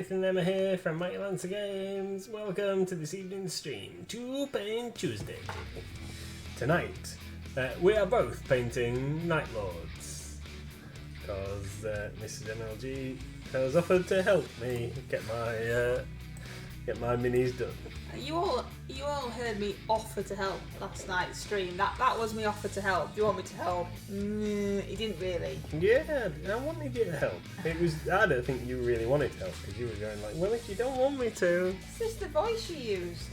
Nathan Emma here from NightLords Games. Welcome to this evening's stream, 2 Paint Tuesday. Tonight, we are both painting NightLords because Mrs MLG has offered to help me get my minis done. You all heard me offer to help last night's stream. That was me offer to help. Do you want me to help? He didn't really. Yeah, I wanted you to help. I don't think you really wanted to help because you were going like, well, if you don't want me to. This is the voice you used.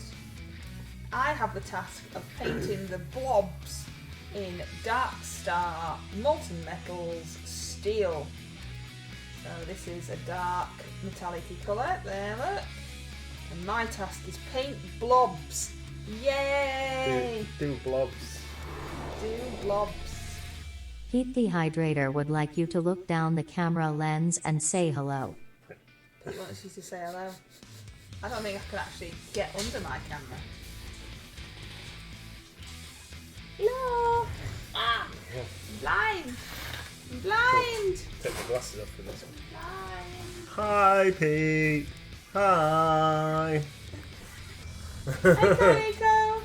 I have the task of painting the blobs in Dark Star Molten Metals Steel. So this is a dark metallic-y colour. There, look. And my task is paint blobs. Yay! Do blobs. Do blobs. Pete the Hydrator would like you to look down the camera lens and say hello. Pete wants you to say hello. I don't think I can actually get under my camera. Hello! Ah! I'm blind! I'm blind! Take the glasses off for this one. Blind! Hi, Pete. Hi. Hey, Nico.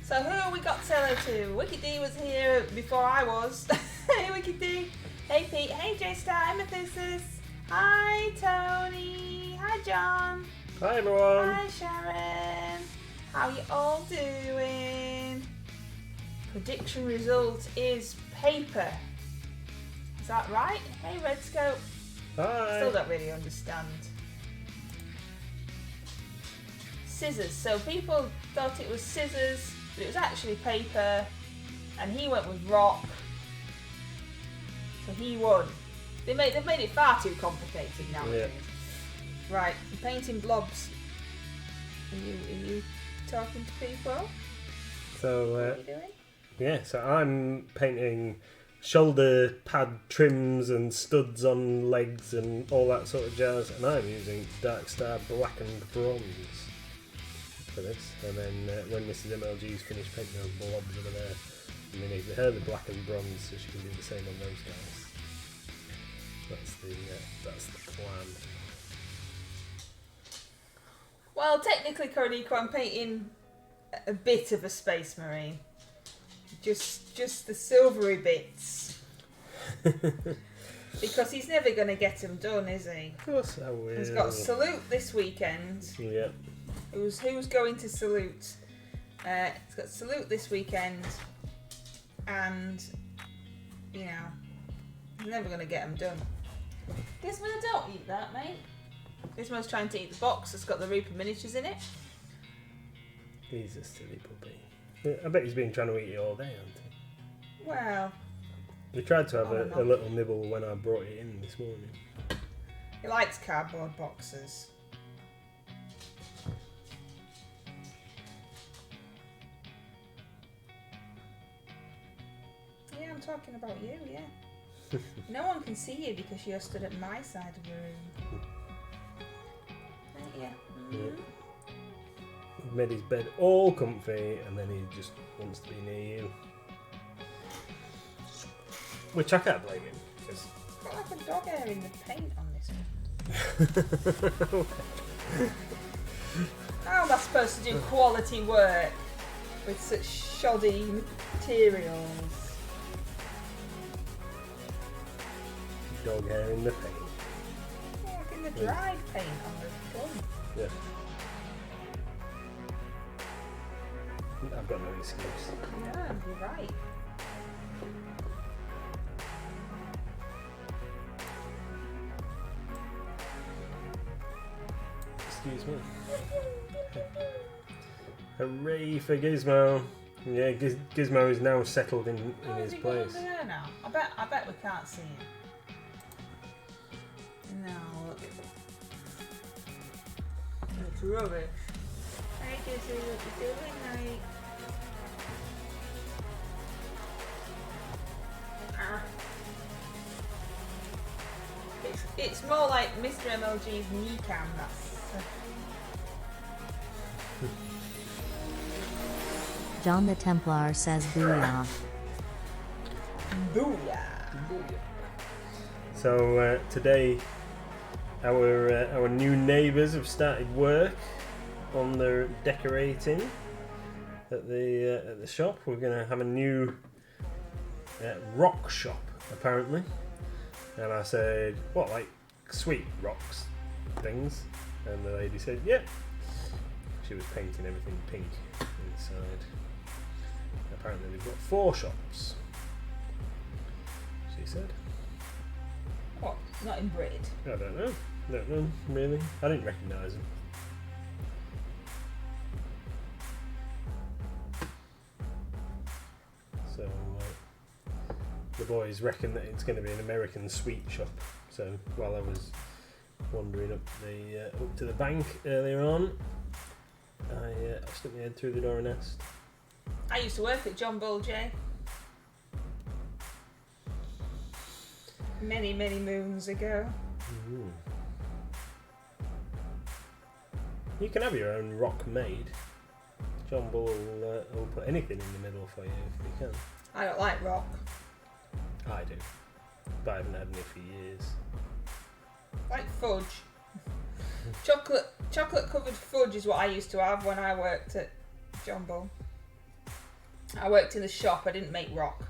So who have we got to hello to? Wicked D was here before I was. Hey, Wicked D. Hey, Pete. Hey, J-Star. Amethysis. Hi, Tony. Hi, John. Hi, everyone. Hi, Sharon. How you all doing? Prediction result is paper. Is that right? Hey, Redscope. Hi. Still don't really understand. Scissors. So people thought it was scissors, but it was actually paper, and he went with rock. So he won. They've made it far too complicated now. Yeah. Right, I'm painting blobs. Are you talking to people? So, What are you doing? yeah, so I'm painting shoulder pad trims and studs on legs and all that sort of jazz, and I'm using Dark Star Blackened Bronze for this. And then when Mrs MLG's finished painting those blobs over there, I'm going to give her the Blackened Bronze so she can do the same on those guys. That's the plan. Well, technically, Coronico, I'm painting a bit of a Space Marine. Just the silvery bits. Because he's never going to get them done, is he? Of course I will. He's got Salute this weekend. Yeah. Who's going to Salute? He's got Salute this weekend. And, you know, he's never going to get them done. Gizmo, don't eat that, mate. Gizmo's trying to eat the box that's got the Reaper miniatures in it. He's a silly puppy. I bet he's been trying to eat it all day, hasn't he? Well, We tried to have a little nibble when I brought it in this morning. he likes cardboard boxes. Yeah, I'm talking about you, yeah. No one can see you because you're stood at my side of the room. Aren't you? Mm-hmm. He made his bed all comfy and then he just wants to be near you. Which I can't blame him. Cause... Got like a dog hair in the paint on this one. How am I supposed to do quality work with such shoddy materials? Dog hair in the paint. Yeah, like in the dried paint on the gun. Yeah. I've got no excuse. Yeah, you're right. Excuse me. Hooray for Gizmo. Yeah, Gizmo is now settled in his place. There now? I bet we can't see him. No, look. It's rubbish. Hey, Gizzy, what you doing, mate? It's more like Mr MLG's knee cam. John the Templar says booyah. Booyah! So today our new neighbours have started work on their decorating at the shop. We're going to have a new rock shop, apparently. And I said, what, like sweet rocks things? And the lady said, yeah. She was painting everything pink inside. Apparently they've got 4 shops, she said. What? Not in Brid? I don't know. Don't know, really. I didn't recognise them. So the boys reckon that it's going to be an American sweet shop. So while I was wandering up to the bank earlier on, I stuck my head through the door and asked. I used to work at John Bull J. Many, many moons ago. Mm. You can have your own rock made. John Bull will put anything in the middle for you if he can. I don't like rock. I do, but I haven't had any for years. Like fudge. Chocolate covered fudge is what I used to have when I worked at John Bull. I worked in the shop, I didn't make rock.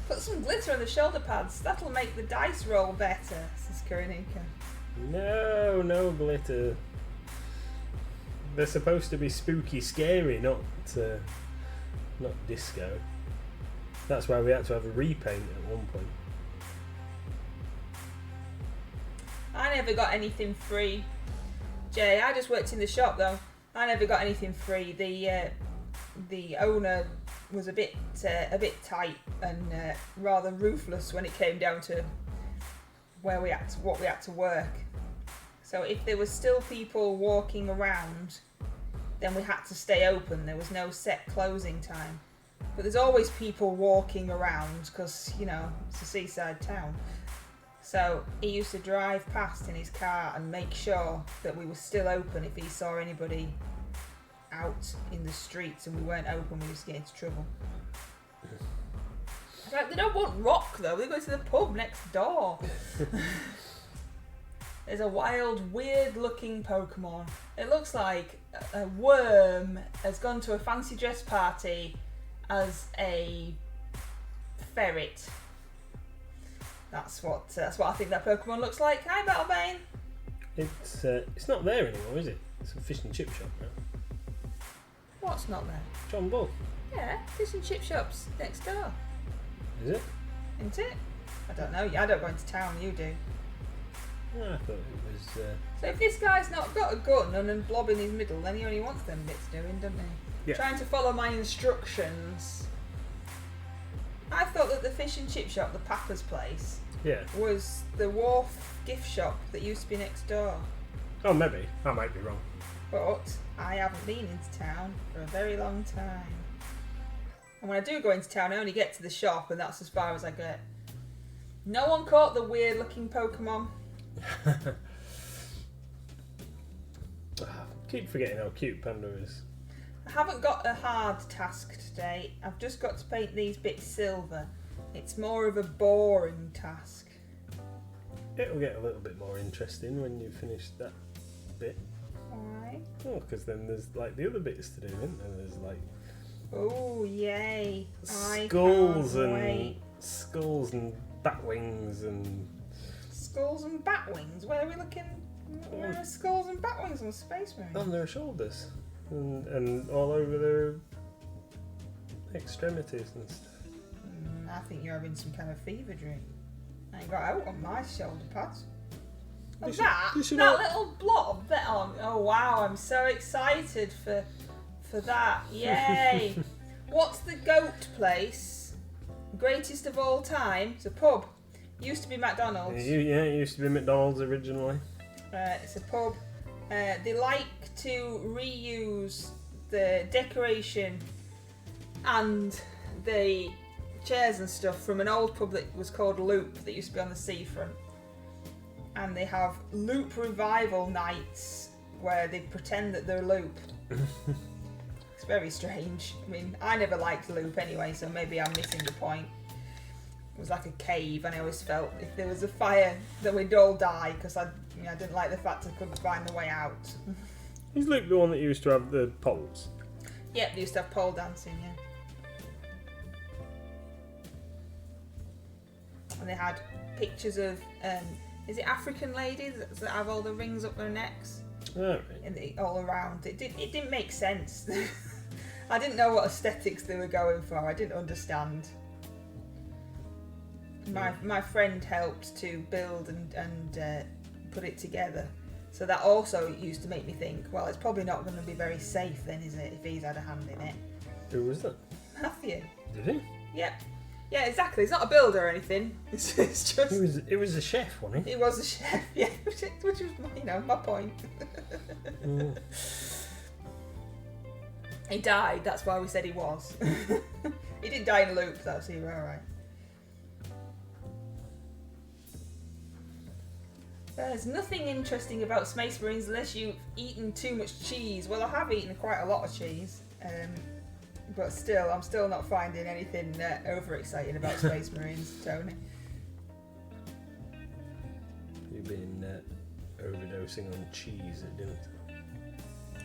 Put some glitter on the shoulder pads, that'll make the dice roll better, says Karanika. No glitter. They're supposed to be spooky, scary, not disco. That's why we had to have a repaint at one point. I never got anything free. Jay, I just worked in the shop though. I never got anything free. The owner was a bit tight and rather ruthless when it came down to what we had to work. So if there was still people walking around, then we had to stay open. There was no set closing time. But there's always people walking around because, you know, it's a seaside town. So he used to drive past in his car and make sure that we were still open if he saw anybody out in the streets and we weren't open, we used to get into trouble. Like, they don't want rock though, they go to the pub next door. There's a wild, weird looking Pokemon. It looks like a worm has gone to a fancy dress party as a ferret. That's what I think that Pokemon looks like. Hi, Battlebane. It's not there anymore, is it? It's a fish and chip shop now. What's not there? John Bull. Yeah, fish and chip shops next door. Is it? Isn't it? I don't know. I don't go into town. You do. Oh, I thought it was. So if this guy's not got a gun and a blob in his middle, then he only wants them bits doing, doesn't he? Yeah. Trying to follow my instructions. I thought that the fish and chip shop, the Papa's place, was the Wharf gift shop that used to be next door. Oh, maybe. I might be wrong. But I haven't been into town for a very long time. And when I do go into town, I only get to the shop and that's as far as I get. No one caught the weird looking Pokemon. Keep forgetting how cute Panda is. I haven't got a hard task today. I've just got to paint these bits silver. It's more of a boring task. It'll get a little bit more interesting when you finish that bit. Alright. Oh, because then there's like the other bits to do, isn't there? There's like oh yay! skulls and bat wings and skulls and bat wings. Where are we looking? Where are skulls and bat wings on Space Marine? on their shoulders and all over their extremities and stuff. I think you're having some kind of fever dream. I ain't got out on my shoulder pads. Oh, that little blob. Oh wow! I'm so excited for that. Yay! What's the goat place? Greatest of all time. It's a pub. Used to be McDonald's. Yeah, it used to be McDonald's originally. It's a pub. They like to reuse the decoration and the chairs and stuff from an old pub that was called Loop that used to be on the seafront. And they have Loop revival nights where they pretend that they're Loop. It's very strange. I mean, I never liked Loop anyway, so maybe I'm missing the point. was like a cave, and I always felt if there was a fire that we'd all die because I didn't like the fact I couldn't find the way out. Is Luke the one that used to have the poles? Yep, they used to have pole dancing, yeah. And they had pictures of, is it African ladies that have all the rings up their necks? Oh, right. And all around. It didn't make sense. I didn't know what aesthetics they were going for. I didn't understand. My friend helped to build and put it together. So that also used to make me think, well, it's probably not going to be very safe then, is it, if he's had a hand in it? Who was that? Matthew. Did he? Yep. Yeah, exactly. He's not a builder or anything. It's just... It was a chef, wasn't he? He was a chef, yeah. Which was, my point. Mm. He died, that's why we said he was. He didn't die in a loop, though, so you were alright. There's nothing interesting about Space Marines unless you've eaten too much cheese. Well, I have eaten quite a lot of cheese, but still, I'm still not finding anything overexciting about Space Marines, Tony. You've been overdosing on cheese at dinner.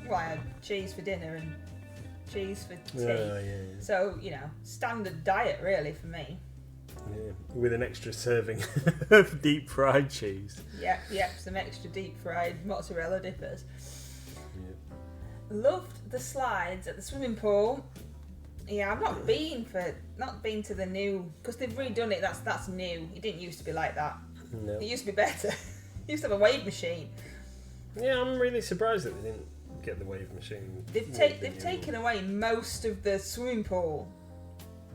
Well, I had cheese for dinner and cheese for tea. Yeah. So, standard diet really for me. Yeah, with an extra serving of deep fried cheese. Yep, some extra deep fried mozzarella dippers. Yeah. Loved the slides at the swimming pool. Yeah, I've not been to the new, because they've redone it. That's new. It didn't used to be like that. No. It used to be better. It used to have a wave machine. Yeah, I'm really surprised that they didn't get the wave machine. They've taken away most of the swimming pool.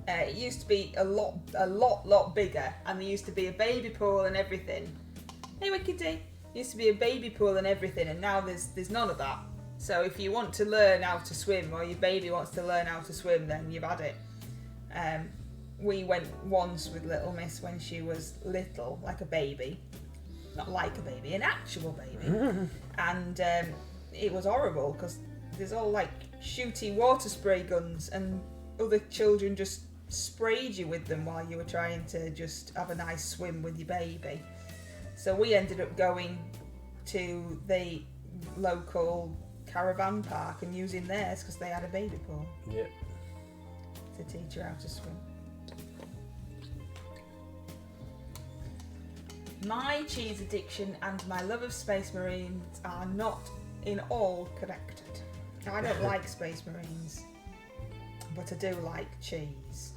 It used to be a lot bigger, and there used to be a baby pool and everything. Hey, Wickedy. Used to be a baby pool and everything, and now there's none of that. So if you want to learn how to swim, or your baby wants to learn how to swim, then you've had it. We went once with little Miss when she was little, like a baby. Not like a baby, an actual baby. And it was horrible, because there's all like shooty water spray guns, and other children just sprayed you with them while you were trying to just have a nice swim with your baby. So we ended up going to the local caravan park and using theirs because they had a baby pool. Yep. To teach her how to swim. My cheese addiction and my love of Space Marines are not in all connected. I don't like Space Marines, but I do like cheese.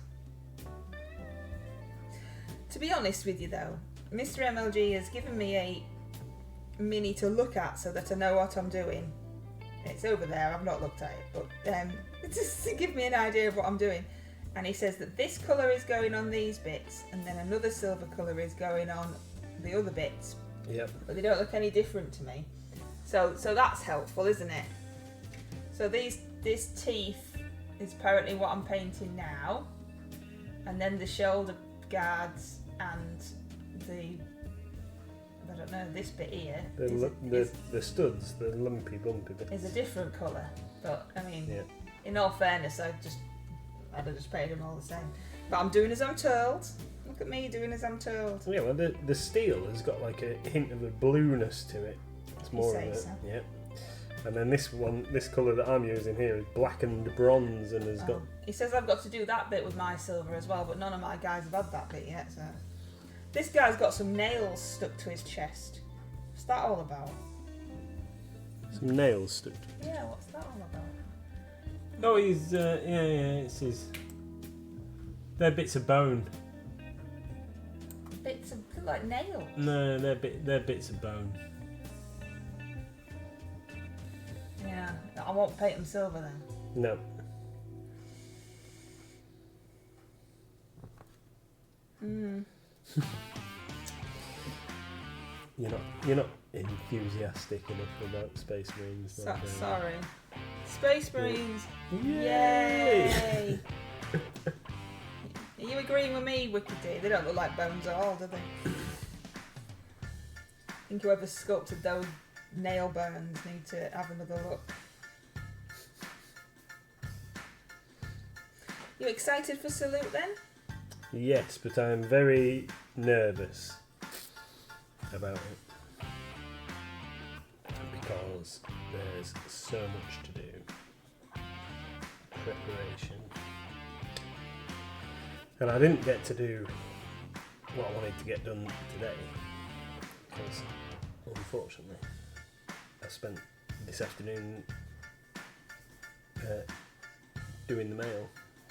To be honest with you though, Mr MLG has given me a mini to look at so that I know what I'm doing. It's over there, I've not looked at it, but just to give me an idea of what I'm doing. And he says that this colour is going on these bits, and then another silver colour is going on the other bits. Yep. But they don't look any different to me. So that's helpful, isn't it? So this teeth is apparently what I'm painting now. And then the shoulder guards and I don't know, this bit here the studs, the lumpy bumpy bits, is a different colour. But I mean, yeah. In all fairness, I'd have just painted them all the same. But I'm doing as I'm told. Look at me doing as I'm told. Yeah, well, the steel has got like a hint of a blueness to it. It's more of so. Yeah. And then this colour that I'm using here is blackened bronze and has got... He says I've got to do that bit with my silver as well, but none of my guys have had that bit yet, so... This guy's got some nails stuck to his chest. What's that all about? Some nails stuck to it. Yeah, what's that all about? Oh, he's... it's his... They're bits of bone. Bits of... look like nails. No, they're bits of bone. Yeah, I won't paint them silver then. No. You're not enthusiastic enough about Space Marines. Sorry. Space Marines. Yay! Yay! Are you agreeing with me, Wickedy? They don't look like bones at all, do they? I think whoever sculpted those nail bones need to have another look. You excited for Salute then? Yes, but I'm very nervous about it because there's so much to do. Preparation. And I didn't get to do what I wanted to get done today because, unfortunately, I spent this afternoon doing the mail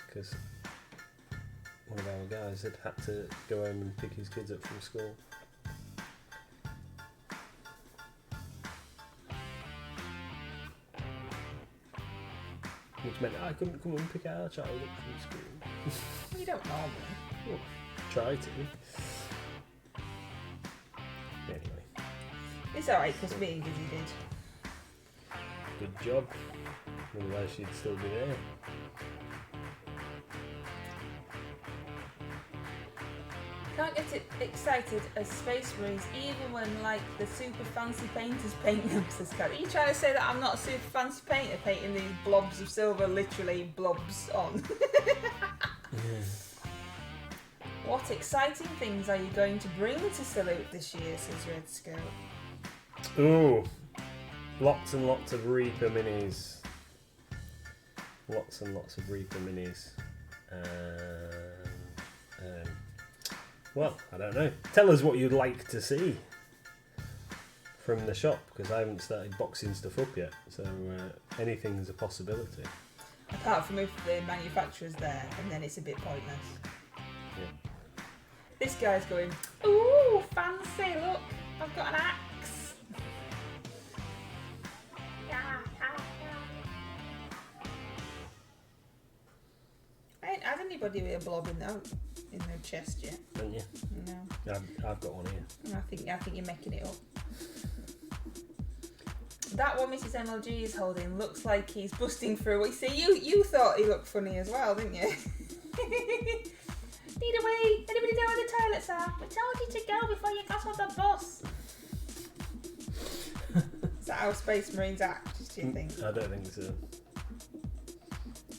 because one of our guys had to go home and pick his kids up from school. Which meant I couldn't come and pick our child up from school. You don't normally. Well, try to. Anyway. It's alright because me and Gizzy did. Good job. Otherwise she'd still be there. Can't get excited as Space Marines even when like the super fancy painters paint them, says Kat. Are you trying to say that I'm not a super fancy painter painting these blobs of silver, literally blobs on? What exciting things are you going to bring to Salute this year, says Red Scout. Ooh, lots and lots of Reaper minis. Lots and lots of Reaper minis. Well, I don't know. Tell us what you'd like to see from the shop, because I haven't started boxing stuff up yet, so anything's a possibility. Apart from if the manufacturer's there, and then it's a bit pointless. Yeah. This guy's going, ooh, fancy, look, I've got an axe. Has anybody with a blob in their chest yet? Haven't you? No. I've got one here. I think you're making it up. That one Mrs MLG is holding looks like he's busting through. You see, you thought he looked funny as well, didn't you? Need a wee? Anybody know where the toilets are? We told you to go before you got on the bus. Is that how Space Marines act, do you think? I don't think so.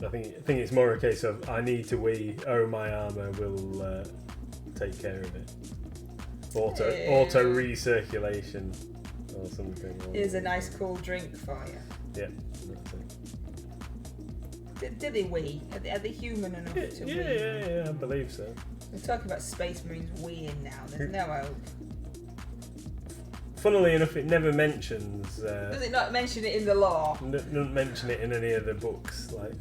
I think it's more a case of I need to wee. Oh, my armour will take care of it. Auto recirculation or something. Here's a nice cool drink for you. Yeah, that's it. Do they wee? Are they human enough to wee? Yeah, I believe so. We're talking about Space Marines weeing now. There's no hope. Funnily enough, it never mentions. Does it not mention it in the law? Doesn't mention it in any of the books. Like,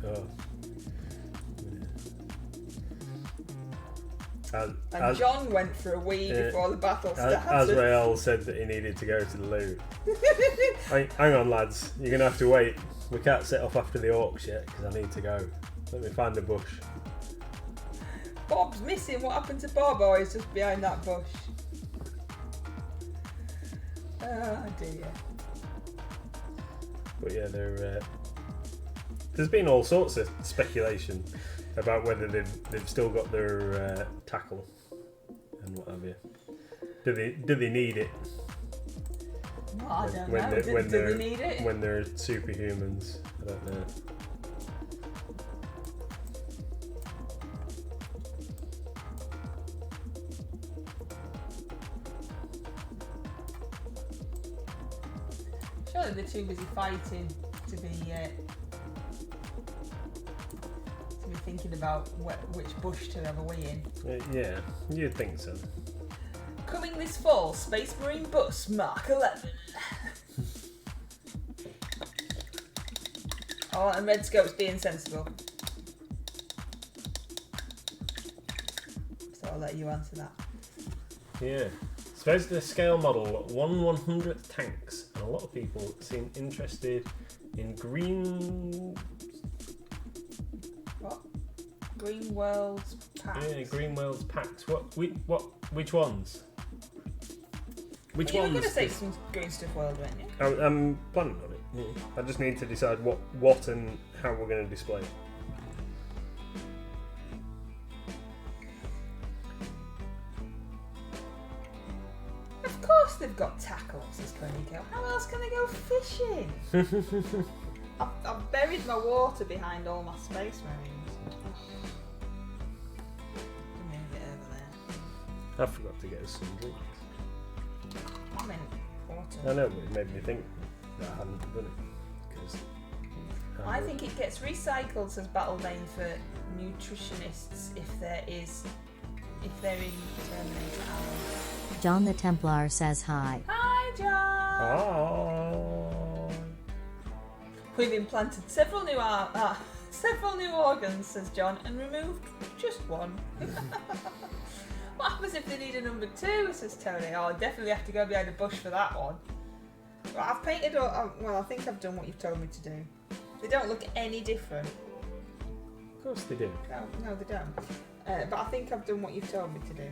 And John went for a wee before the battle started. Azrael said that he needed to go to the loo. Hang on, lads. You're going to have to wait. We can't set off after the orcs yet because I need to go. Let me find the bush. Bob's missing. What happened to Bob? Oh, he's just behind that bush. Oh dear. But yeah, there's been all sorts of speculation about whether they've still got their tackle and what have you. Do they need it? Well, I don't know. Do they need it? When they're superhumans, I don't know. Surely they're too busy fighting to be thinking about which bush to have a wee in. Yeah, you'd think so. Coming this fall, Space Marine Bus Mark 11. Oh, and Red Scope's being sensible. So I'll let you answer that. Yeah. Supposed the scale model 1/100th tanks, and a lot of people seem interested in green. What? Green World's packs. Yeah, Green World's packs. Which ones? Which you ones? were going to say some Green Stuff World, weren't you? I'm planning on it. Yeah. I just need to decide what and how we're going to display it. Of course they've got tackles, says Conico. How else can they go fishing? I've buried my water behind all my Space Marines. I forgot to get us some drinks. I meant water. I know, but it made me think that I hadn't done it. Because I think it gets recycled, says Battlebane, for nutritionists if they're in Terminator hours. John the Templar says hi. Hi, John! Oh. We've implanted several new organs, says John, and removed just one. What happens if they need a number 2, says Tony? Oh, I definitely have to go behind a bush for that one. Right, I've painted, well, I think I've done what you've told me to do. They don't look any different. Of course they do. No, they don't. But I think I've done what you've told me to do.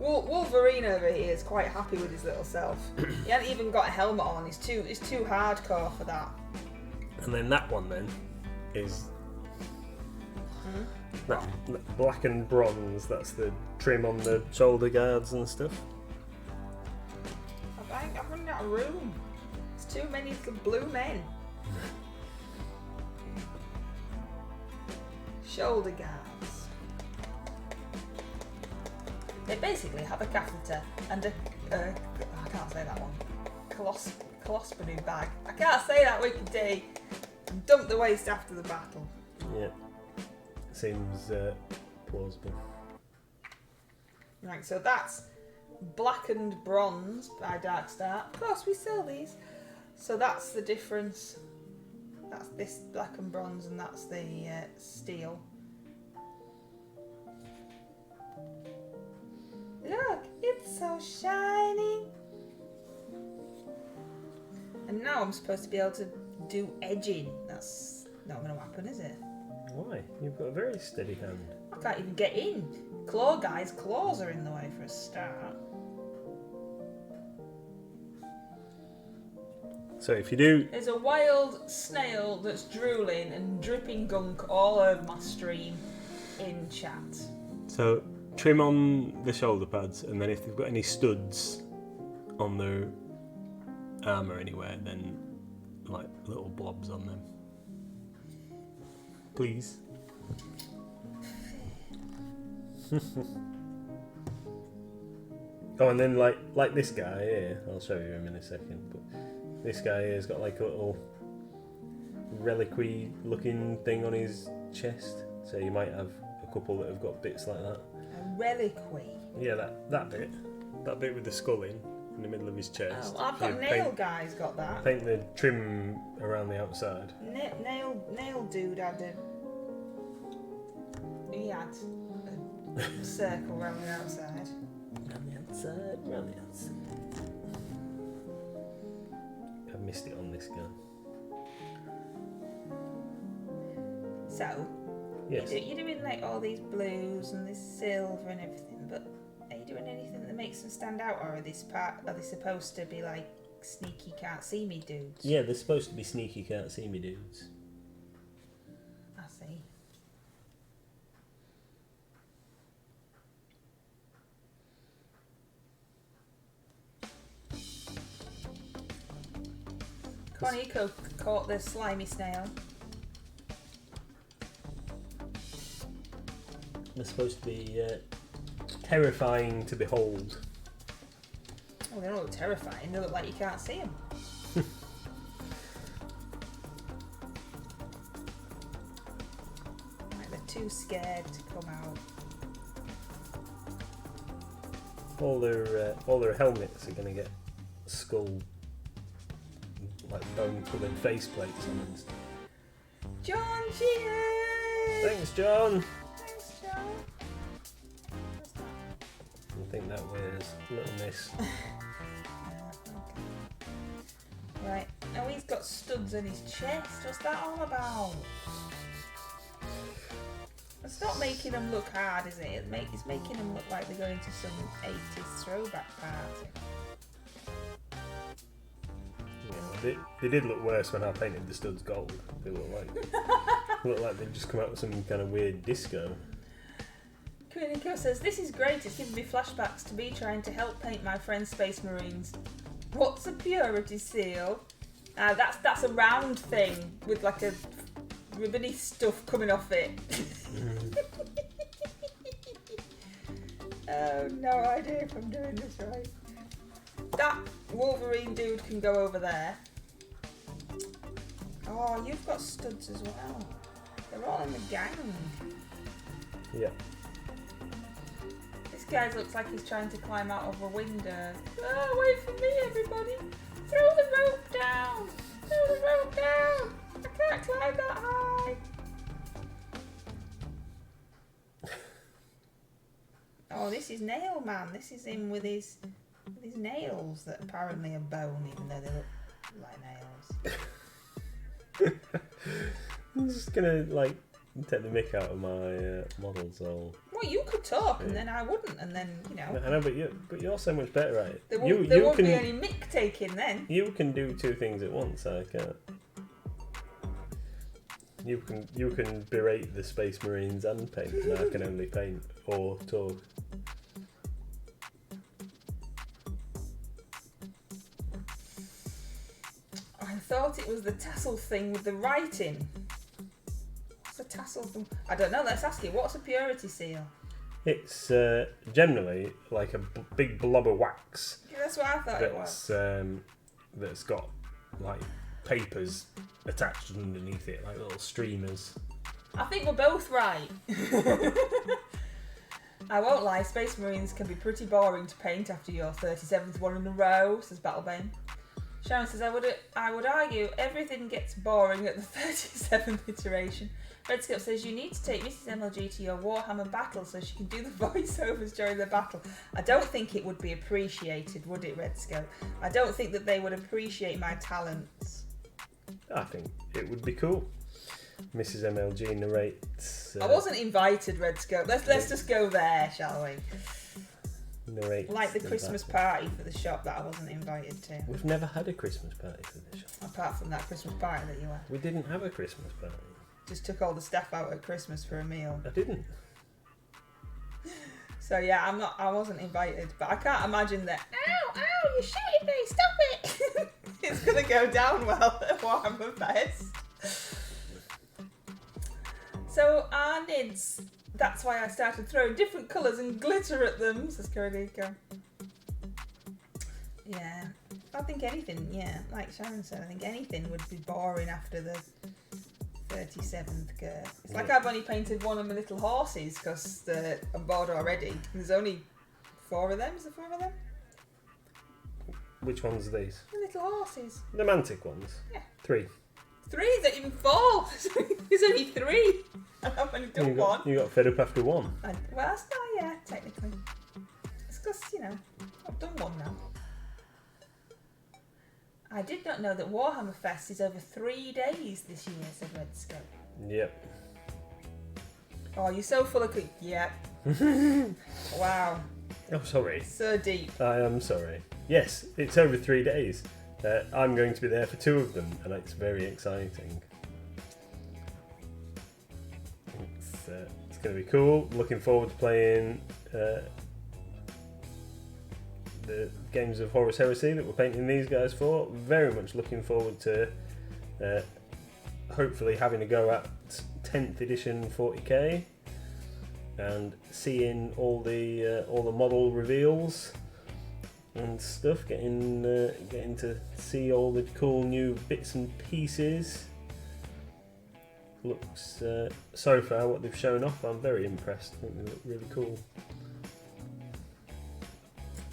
Wolverine over here is quite happy with his little self. He hasn't even got a helmet on. He's too hardcore for that. And then that one then is that black and bronze. That's the trim on the shoulder guards and stuff. I've run out of room. It's too many blue men. Shoulder guards. They basically have a catheter and I can't say that one. Colostomy bag. I can't say that, Wicked D. And dump the waste after the battle. Yeah. Seems plausible. Right, so that's black and bronze by Darkstar. Of course, we sell these. So that's the difference. That's this black and bronze, and that's the steel. Look, it's so shiny. And now I'm supposed to be able to do edging. That's not going to happen, is it? Why? You've got a very steady hand. I can't even get in. Claw guy's claws are in the way for a start. So if you do... There's a wild snail that's drooling and dripping gunk all over my stream in chat. So trim on the shoulder pads, and then if they've got any studs on their armour anywhere, then like little blobs on them. Please. Oh, and then like this guy here, I'll show you him in a second, but this guy here has got like a little reliquary looking thing on his chest, so you might have a couple that have got bits like that. A reliquary? Yeah, that bit with the skull in the middle of his chest. Oh, I've got Nail Guy's got that. Paint the trim around the outside. Nail Dude had he had a circle around the outside. Around the outside, around the outside. I've missed it on this guy. So, yes. You're doing like all these blues and this silver and everything, but are you doing anything that makes them stand out, or are they supposed to be like sneaky can't see me dudes? Yeah, they're supposed to be sneaky can't see me dudes. I see. Connie caught the slimy snail. They're supposed to be terrifying to behold. Oh, they don't look terrifying. They look like you can't see them. Like they're too scared to come out. All their helmets are going to get skull, like bone-coloured face plates on them. John, cheers! Thanks, John. Thanks, John. What's that? I think that wears Little Miss. Okay. Right, now he's got studs on his chest. What's that all about? It's not making them look hard, is it? It's making them look like they're going to some 80s throwback party. Yeah, they did look worse when I painted the studs gold. They look like they'd just come out with some kind of weird disco. Quinico says, this is great, it's giving me flashbacks to me trying to help paint my friend's Space Marines. What's a purity seal? That's a round thing with like a ribbony stuff coming off it. Oh, no idea if I'm doing this right. That Wolverine dude can go over there. Oh, you've got studs as well. They're all in the gang. Yeah. This guy looks like he's trying to climb out of a window. Oh, wait for me, everybody. Throw the rope down. Throw the rope down. I can't climb that high. Oh, this is Nail Man. This is him with his nails that apparently are bone, even though they look like nails. I'm just gonna like take the mick out of my models. All. Well, you could talk, and then I wouldn't, and then you know. I know, but you're so much better at it. There won't be any mick taking then. You can do two things at once. I can't. You can berate the Space Marines and paint, and I can only paint or talk. I thought it was the tassel thing with the writing. What's the tassel thing? I don't know. Let's ask you. What's a purity seal? It's generally like a big blob of wax. Yeah, that's what I thought it was. That's got like papers attached underneath it, like little streamers. I think we're both right. I won't lie, Space Marines can be pretty boring to paint after your 37th one in a row, says Battlebane. Sharon says, I would argue everything gets boring at the 37th iteration. Redscope says, you need to take Mrs MLG to your Warhammer battle so she can do the voiceovers during the battle. I don't think it would be appreciated, would it, Redscope? I don't think that they would appreciate my talents. I think it would be cool. Mrs MLG narrates. I wasn't invited, Redscope. Let's just go there, shall we? Narrates like the Christmas party for the shop that I wasn't invited to. We've never had a Christmas party for the shop. Apart from that Christmas party that you had. We didn't have a Christmas party. Just took all the staff out at Christmas for a meal. I didn't. So yeah, I wasn't invited, but I can't imagine that. Ow! You're shooting me! Stop it! It's gonna go down well at Warhammer Fest. So our nids. That's why I started throwing different colours and glitter at them, says Kuragiko. Yeah, I think anything. Yeah, like Sharon said, I think anything would be boring after the 37th Gert. It's like I've only painted one of my little horses because I'm bored already. There's only 4 of them. Is there 4 of them? Which ones are these? The little horses. The mantic ones? Yeah. 3. 3? Is that even 4? There's only 3. And I've only done one. You got fed up after one? Well, that's not, yeah, technically. It's because, I've done one now. I did not know that Warhammer Fest is over 3 days this year, said Redscope. Yep. Oh, you're so full of... Yep. Wow. Oh, sorry. So deep. I am sorry. Yes, it's over 3 days. I'm going to be there for 2 of them, and it's very exciting. It's going to be cool. Looking forward to playing the games of Horus Heresy that we're painting these guys for. Very much looking forward to hopefully having a go at 10th edition 40k and seeing all the model reveals and stuff. Getting to see all the cool new bits and pieces. Looks so far what they've shown off, I'm very impressed. I think they look really cool.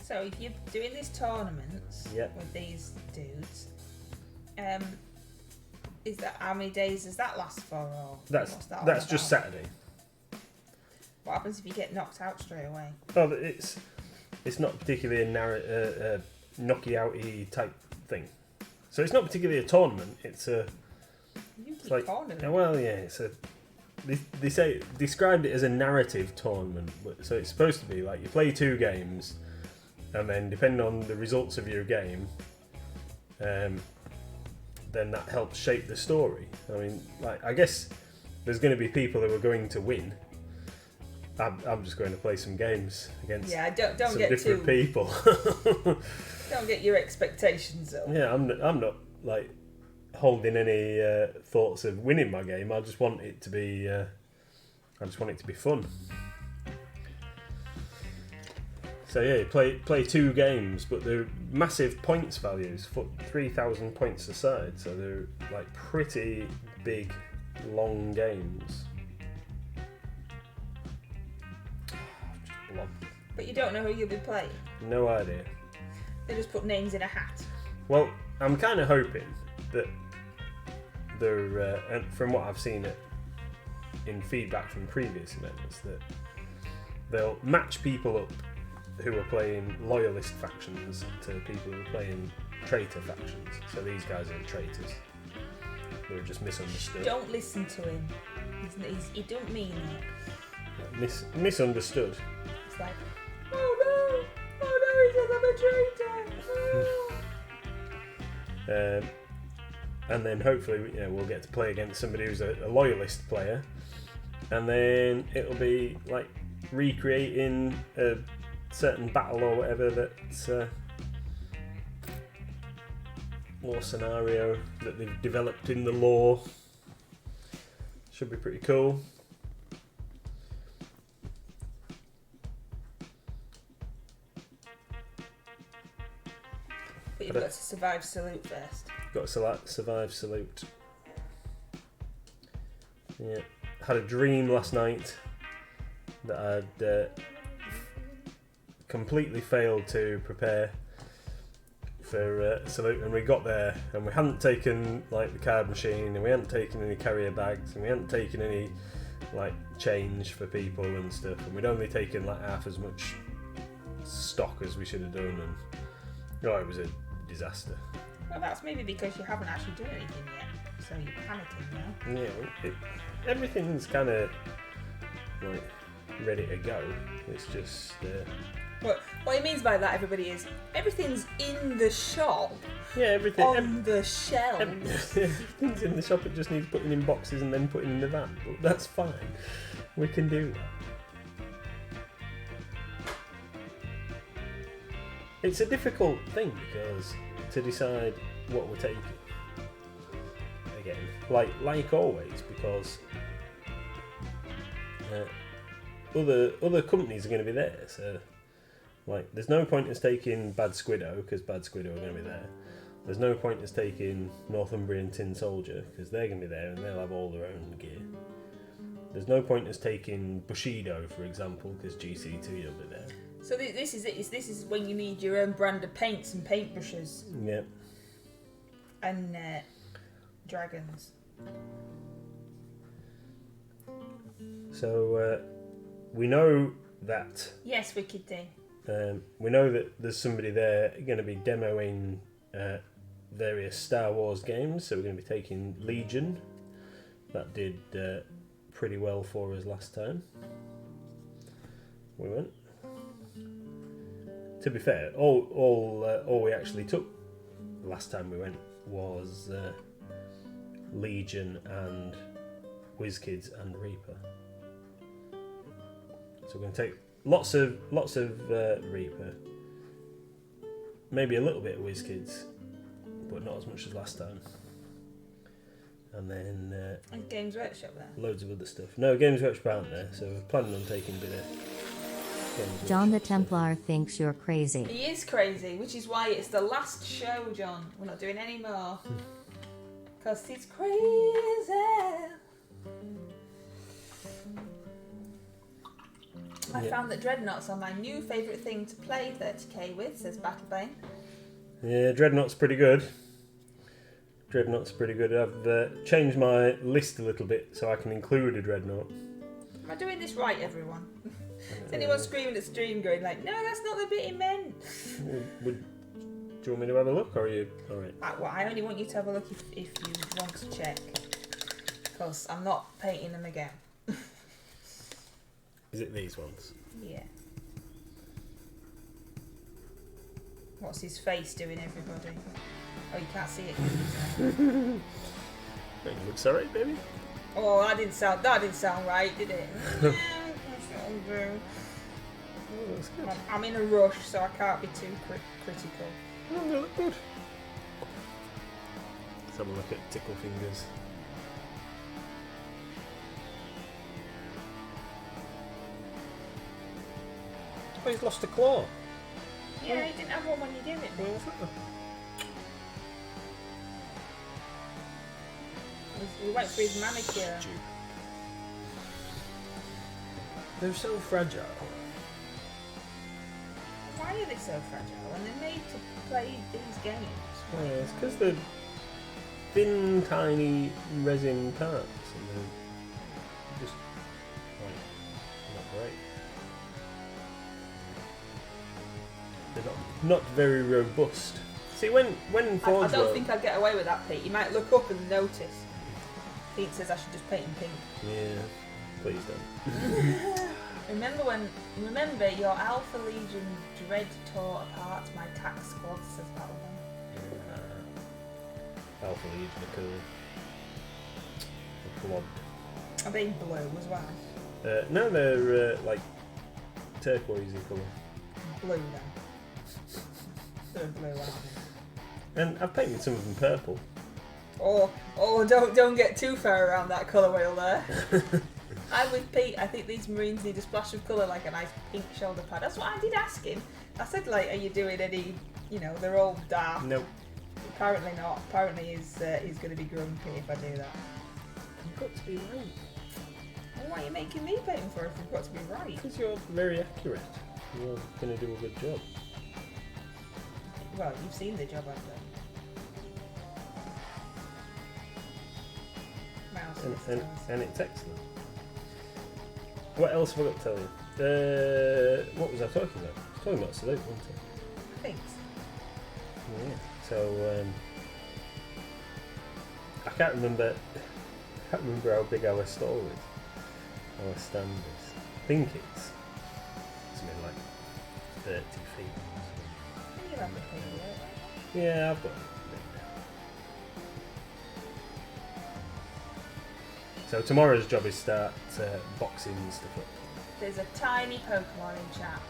So if you're doing these tournaments Yep. with these dudes, is that how many days does that last for? Or That's what's that all just about? Saturday. What happens if you get knocked out straight away? Oh, it's not particularly a knocky outy type thing. So it's not particularly a tournament. It's a You keep like calling it. well, yeah. It's a they say described it as a narrative tournament. So it's supposed to be like you play 2 games, and then depending on the results of your game, then that helps shape the story. I mean, like I guess there's going to be people who are going to win. I'm just going to play some games against don't some get different too people. don't get your expectations up. Yeah, I'm not like holding any thoughts of winning my game. I just want it to be fun. So yeah, you play 2 games, but they're massive points values, 3,000 points a side. So they're like pretty big, long games. But you don't know who you'll be playing. No idea. They just put names in a hat. Well, I'm kind of hoping that they're, and from what I've seen in feedback from previous events, that they'll match people up who are playing loyalist factions to people who are playing traitor factions. So these guys are traitors. They're just misunderstood. Don't listen to him. He don't mean it. Misunderstood. It's like, oh no, he says I'm a traitor. And then hopefully, we'll get to play against somebody who's a loyalist player, and then it'll be like recreating a certain battle or whatever that's or scenario that they've developed in the lore. Should be pretty cool. But you've got to survive Salute first. Got to survive Salute. Yeah. Had a dream last night that I'd completely failed to prepare for Salute, and we got there and we hadn't taken like the card machine, and we hadn't taken any carrier bags, and we hadn't taken any like change for people and stuff, and we'd only taken like half as much stock as we should have done, and it was a disaster. Well, that's maybe because you haven't actually done anything yet, so you're panicking now. Yeah, everything's kind of like ready to go. It's just. What he means by that, everybody, is everything's in the shop. Yeah, everything on the shelves. Everything's in the shop. It just needs putting in boxes and then putting in the van. But that's fine. We can do that. It's a difficult thing because to decide what we're taking. Again, like always, because other companies are going to be there. So, like, there's no point in us taking Bad Squiddo because Bad Squiddo are going to be there. There's no point in us taking Northumbrian Tin Soldier because they're going to be there and they'll have all their own gear. There's no point in us taking Bushido, for example, because GC2 will be there. So this is it. This is when you need your own brand of paints and paintbrushes. Yep. And dragons. So we know that. Yes, Wicked D. We know that there's somebody there going to be demoing various Star Wars games. So we're going to be taking Legion. That did pretty well for us last time. We went. To be fair, all we actually took last time we went was Legion and WizKids and Reaper. So we're going to take lots of Reaper, maybe a little bit of WizKids, but not as much as last time. And then and Games Workshop there. Loads of other stuff. No, Games Workshop aren't there, so we're planning on taking a bit of. John the Templar thinks you're crazy. He is crazy, which is why it's the last show, John. We're not doing any more. Because he's crazy. I found that Dreadnoughts are my new favourite thing to play 30k with, says Battlebane. Yeah, Dreadnought's pretty good. I've changed my list a little bit so I can include a Dreadnought. Am I doing this right, everyone? Is anyone screaming at stream going like, no, that's not the bit he meant? Do you want me to have a look, or are you alright? Well, I only want you to have a look if you want to check. Because I'm not painting them again. Is it these ones? Yeah. What's his face doing, everybody? Oh, you can't see it. It looks alright, baby. Oh, that didn't sound right, did it? Oh, that's good. I'm in a rush, so I can't be too critical. Oh, they look good. Let's have a look at Tickle Fingers. Oh, he's lost a claw. Yeah, he didn't have one when you did it. He went for his manicure. They're so fragile. Why are they so fragile when they're made to play these games? Yeah, it's because they're thin, tiny resin parts, and they're just like not great. They're not very robust. See, when Forge I don't World, think I'd get away with that, Pete. You might look up and notice. Pete says I should just paint in pink. yeah, please don't. Remember your Alpha Legion dread tore apart my tax squad, says Battleman. Alpha Legion are cool. They're blobbed. Are they blue as well? No, they're like turquoisey colour. Blue then. They're blue, aren't they? And I've painted some of them purple. Oh, don't get too far around that colour wheel there. I'm with Pete. I think these Marines need a splash of colour, like a nice pink shoulder pad. That's what I did ask him. I said, like, are you doing any, they're all dark. Nope. Apparently not. Apparently he's going to be grumpy if I do that. You've got to be right. Well, why are you making me paint for if you've got to be right? Because you're very accurate. You're going to do a good job. Well, you've seen the job I've done. And it's excellent. What else have I got to tell you? What was I talking about? I was talking about Salute, wasn't I? Thanks. Yeah. So I can't remember how big our stall is. Our stand is. I think it's something like 30 feet. You have the paperwork. Yeah, I've got it. So tomorrow's job is start boxing stuff up. There's a tiny Pokemon in chat.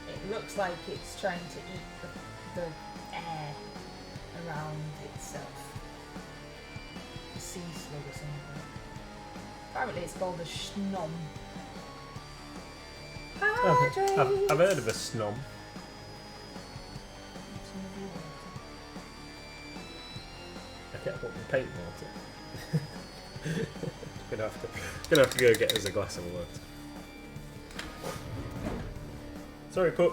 It looks like it's trying to eat the air around itself. A sea slug or something. Apparently it's called a Schnom. I've heard of a snom. I can't put my paint water. Gonna have to go get us a glass of water. Sorry, pup.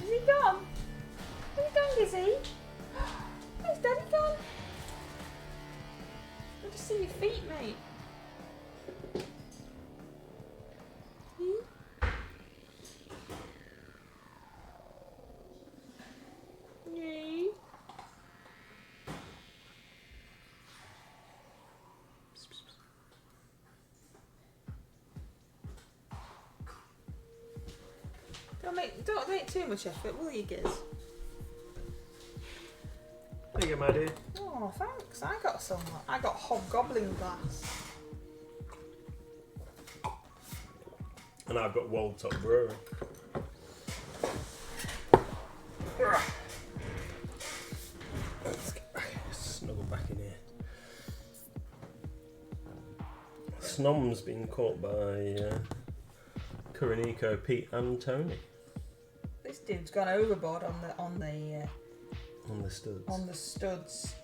Is he gone? Is he gone, is he? Where's Daddy gone? I just see your feet, mate. Yay. Don't make too much effort, will you, Giz? There you go, my dear. Oh, thanks. I got some. I got hobgoblin glass. And I've got Wall Top Brewery. Let's snuggle back in here. Snom's been caught by Kuranico, Pete and Tony. This dude's gone overboard on the studs.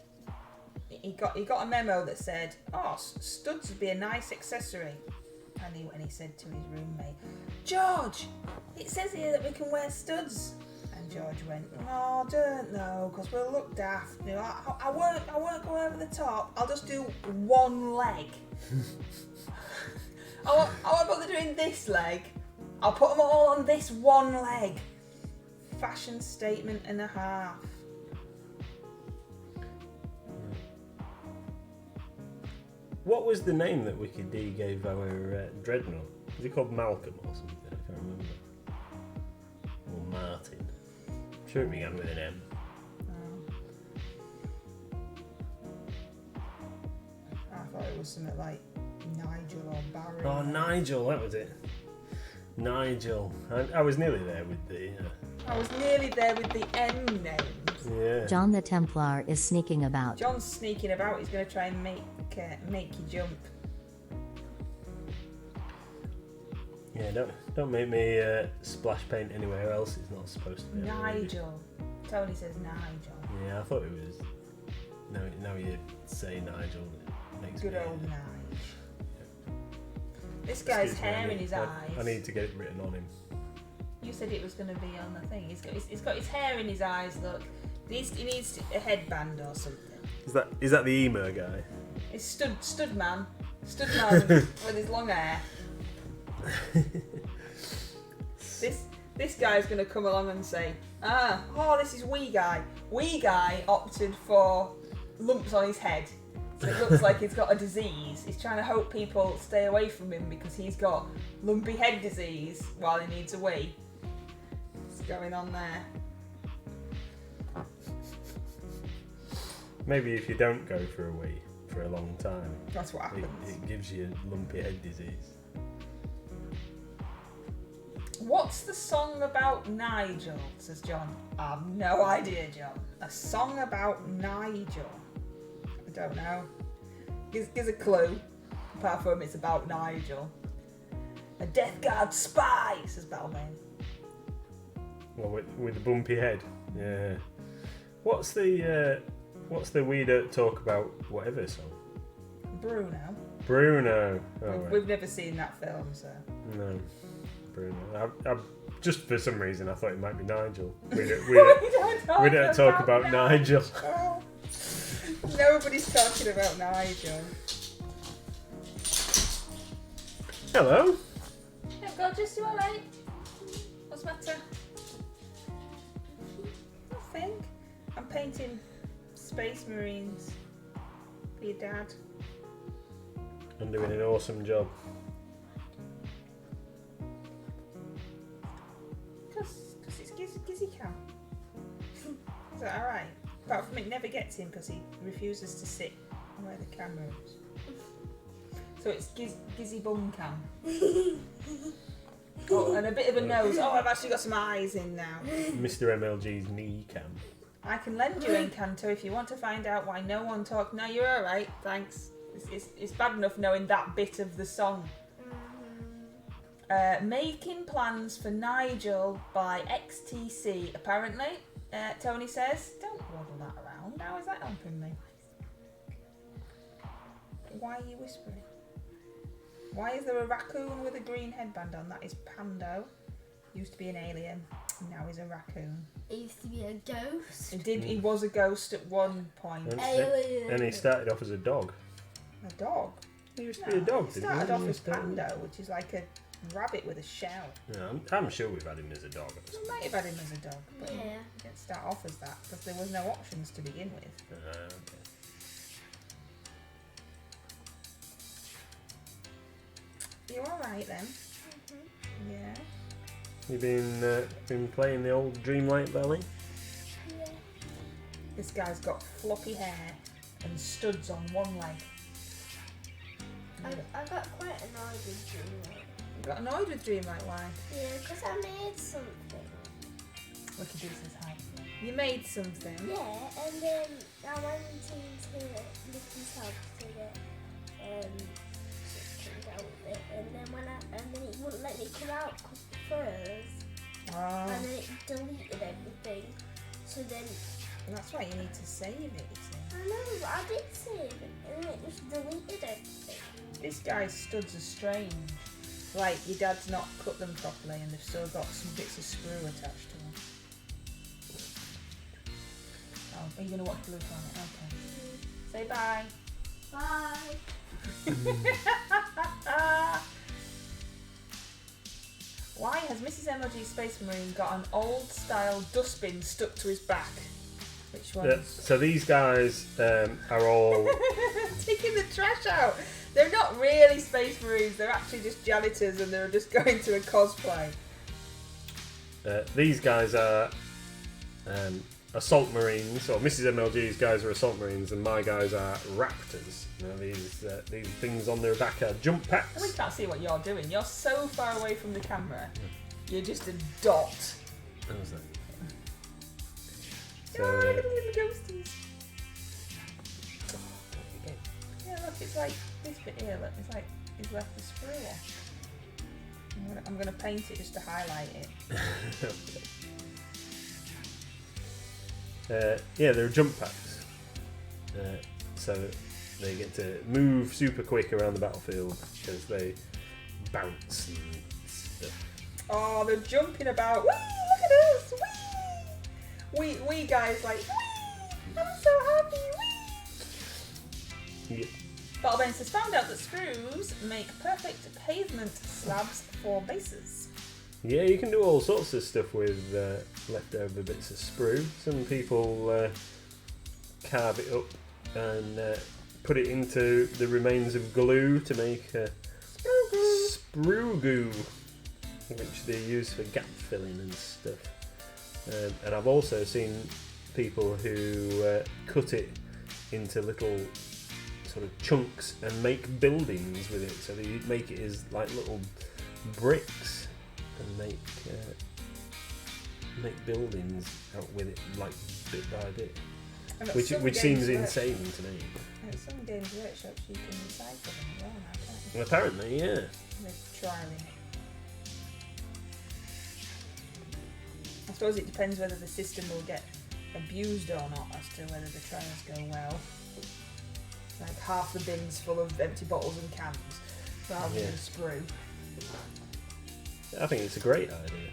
He got a memo that said, "Oh, studs would be a nice accessory." And he said to his roommate, "George, it says here that we can wear studs." And George went, "Oh, I don't know, because we'll look daft. I won't go over the top. I'll just do one leg. I won't bother doing this leg. I'll put them all on this one leg. Fashion statement and a half." What was the name that Wicked D gave our dreadnought? Was he called Malcolm or something? I can't remember. Or Martin. I'm sure it began with an M. I thought it was something like Nigel or Barry. Oh, Nigel, that was it. Nigel. I was nearly there with the... I was nearly there with the M names. Yeah. John the Templar is sneaking about. John's sneaking about. He's going to try and make you jump. Yeah, don't make me splash paint anywhere else. It's not supposed to be. Nigel. Tony says Nigel. Yeah, I thought it was. Now you say Nigel. It makes Good me, old Nigel. This guy's hair in his eyes. I need to get it written on him. You said it was going to be on the thing. He's got his hair in his eyes. Look, he needs a headband or something. Is that the emo guy? It's stud man with his long hair. This guy's going to come along and say, this is wee guy. Wee guy opted for lumps on his head. So it looks like he's got a disease. He's trying to hope people stay away from him because he's got lumpy head disease while he needs a wee. What's going on there? Maybe if you don't go for a wee for a long time, That's what happens. it gives you lumpy head disease. What's the song about Nigel? Says John. I have no idea, John. A song about Nigel. I don't know. Gives a clue. Apart from it's about Nigel. A Death Guard spy, says Balmain. Well, with the bumpy head. Yeah. What's the We Don't Talk About Whatever song? Bruno. Oh, right. We've never seen that film, so. No. Bruno. I just for some reason I thought it might be Nigel. We don't talk about Nigel. Nobody's talking about Nigel. Hello. Hey, gorgeous, you alright? What's the matter? Nothing. I'm painting Space Marines for your dad. I'm doing an awesome job. Because it's Gizzy Cam. Is that alright? Apart from it never gets him because he refuses to sit where the camera is. So it's Gizzy Bum Cam. Oh, and a bit of a nose. Oh, I've actually got some eyes in now. Mr MLG's knee cam. I can lend you Encanto if you want to find out why no one talked. No, you're alright, thanks. It's bad enough knowing that bit of the song. Making plans for Nigel by XTC, apparently. Tony says, don't waddle that around. How is that helping me? Why are you whispering? Why is there a raccoon with a green headband on? That is Pando. Used to be an alien, now he's a raccoon. He used to be a ghost. He was a ghost at one point. Alien. And he started off as a dog. A dog? He used to be a dog, He didn't he? started off as Pando, which is like a rabbit with a shell. Yeah, I'm sure we've had him as a dog. We might have had him as a dog, but Yeah. he didn't start off as that because there was no options to begin with. Okay. You alright then? Mm-hmm. Yeah. You've been playing the old Dreamlight Valley? Yeah. This guy's got floppy hair and studs on one leg. I got quite annoyed with Dreamlight. You got annoyed with Dreamlight, why? Yeah, because I made something. Look at this says hi. You made something. Yeah, and then I went into Licky's house to get something out of it, and then it wouldn't let me come out because the furs, and then it deleted everything. So then That's why you need to save it, you see. I know, but I did save it, and then it just deleted everything. This guy's studs are strange. Like your dad's not cut them properly and they've still got some bits of screw attached to them. Oh, are you going to watch Blue Planet? Okay. Say bye. Bye. Why has Mrs MLG Space Marine got an old style dustbin stuck to his back? Which ones? So these guys are all... Taking the trash out. They're not really Space Marines, they're actually just janitors and they're just going to a cosplay. These guys are Assault Marines, or Mrs MLG's guys are Assault Marines, and my guys are Raptors. Now these things on their back are jump packs. We can't see what you're doing. You're so far away from the camera. You're just a dot. What was that? Oh, look at the little ghosties. Yeah, look, it's like this bit here. Look, it's like he's left the screw off. I'm gonna paint it just to highlight it. Yeah, there are jump packs. So they get to move super quick around the battlefield because they bounce and stuff. Oh, they're jumping about. Whee! Look at us! Whee! We guys like. Whee! I'm so happy! Whee! Yeah. Battlebane has found out that screws make perfect pavement slabs for bases. Yeah, you can do all sorts of stuff with leftover bits of sprue. Some people carve it up and put it into the remains of glue to make sprue goo, which they use for gap filling and stuff. And I've also seen people who cut it into little sort of chunks and make buildings with it. So they make it as like little bricks and make buildings out with it, like bit by bit, which seems insane to me. Some games workshops you can recycle them as well now, can't you? Well, apparently, yeah. They're trialing it. I suppose it depends whether the system will get abused or not as to whether the trials go well. Like half the bins full of empty bottles and cans rather than sprue. I think it's a great idea.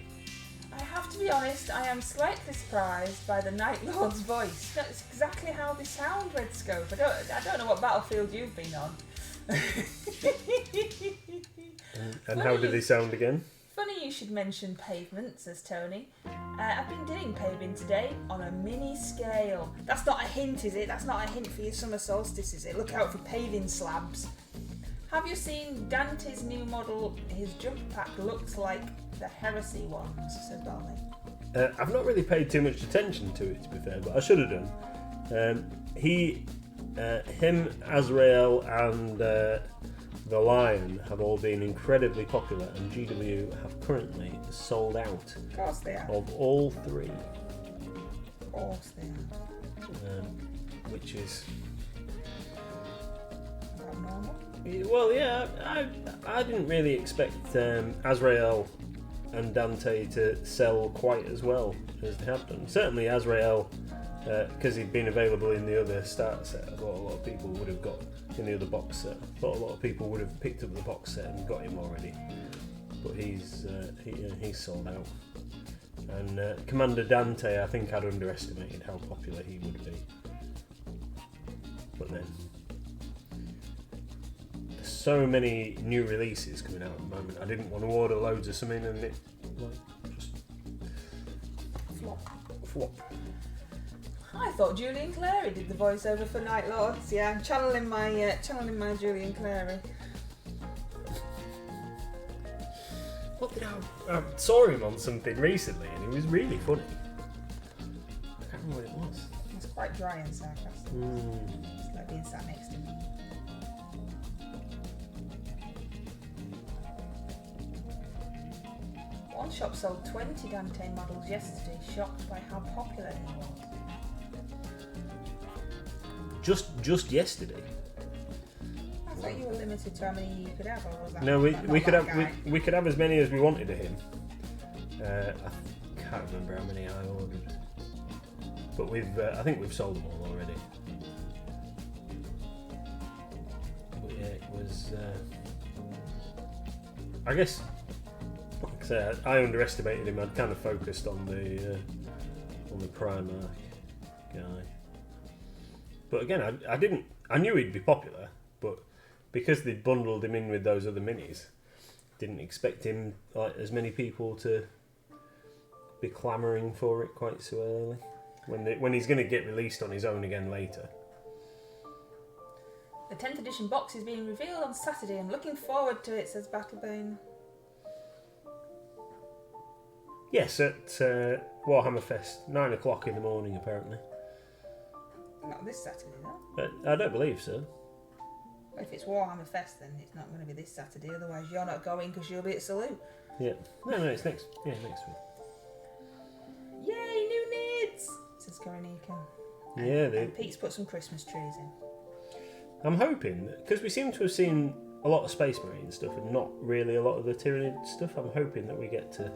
I have to be honest, I am slightly surprised by the NightLords voice. That's exactly how they sound, Red Scope. I don't know what battlefield you've been on. And how do they sound again? Funny you should mention pavement, says Tony. I've been doing paving today on a mini scale. That's not a hint, is it? That's not a hint for your summer solstice, is it? Look out for paving slabs. Have you seen Dante's new model? His jump pack looks like the Heresy ones, said Barley. I've not really paid too much attention to it, to be fair, but I should have done. Him, Azrael, and the Lion have all been incredibly popular, and GW have currently sold out Of course they are. of all three. Of course they are. Which is... About normal. Well, yeah, I didn't really expect Azrael and Dante to sell quite as well as they have done. Certainly Azrael, because he'd been available in the other start set, I thought a lot of people would have got in the other box set. I thought a lot of people would have picked up the box set and got him already. But he's sold out. And Commander Dante, I think I'd underestimated how popular he would be. But then... so many new releases coming out at the moment. I didn't want to order loads of something and it just flop. I thought Julian Clary did the voiceover for NightLords. Yeah, I'm channeling my Julian Clary. What did I saw him on something recently and he was really funny. I can't remember what it was. It's quite dry and sarcastic. It's like being sat next to me. One shop sold 20 Dante models yesterday, shocked by how popular he was. Just yesterday. I thought you were limited to how many you could have, or was that? No, we could have as many as we wanted of him. I can't remember how many I ordered, but I think we've sold them all already. But yeah, it was. I guess. Like I said, I underestimated him. I'd kind of focused on the Primarch guy. But again, I knew he'd be popular, but because they'd bundled him in with those other minis, didn't expect him, like, as many people to be clamouring for it quite so early. When he's going to get released on his own again later. The 10th edition box is being revealed on Saturday. I'm looking forward to it, says Battlebane. Yes, at Warhammer Fest, 9 o'clock in the morning apparently. Not this Saturday, no? I don't believe so. Well, if it's Warhammer Fest, then it's not going to be this Saturday. Otherwise, you're not going because you'll be at Salute. Yeah. No, it's next. Yeah, next week. Yay, new nids! Says Koronika. Yeah, and Pete's put some Christmas trees in. I'm hoping, because we seem to have seen a lot of Space Marine stuff and not really a lot of the Tyranid stuff. I'm hoping that we get to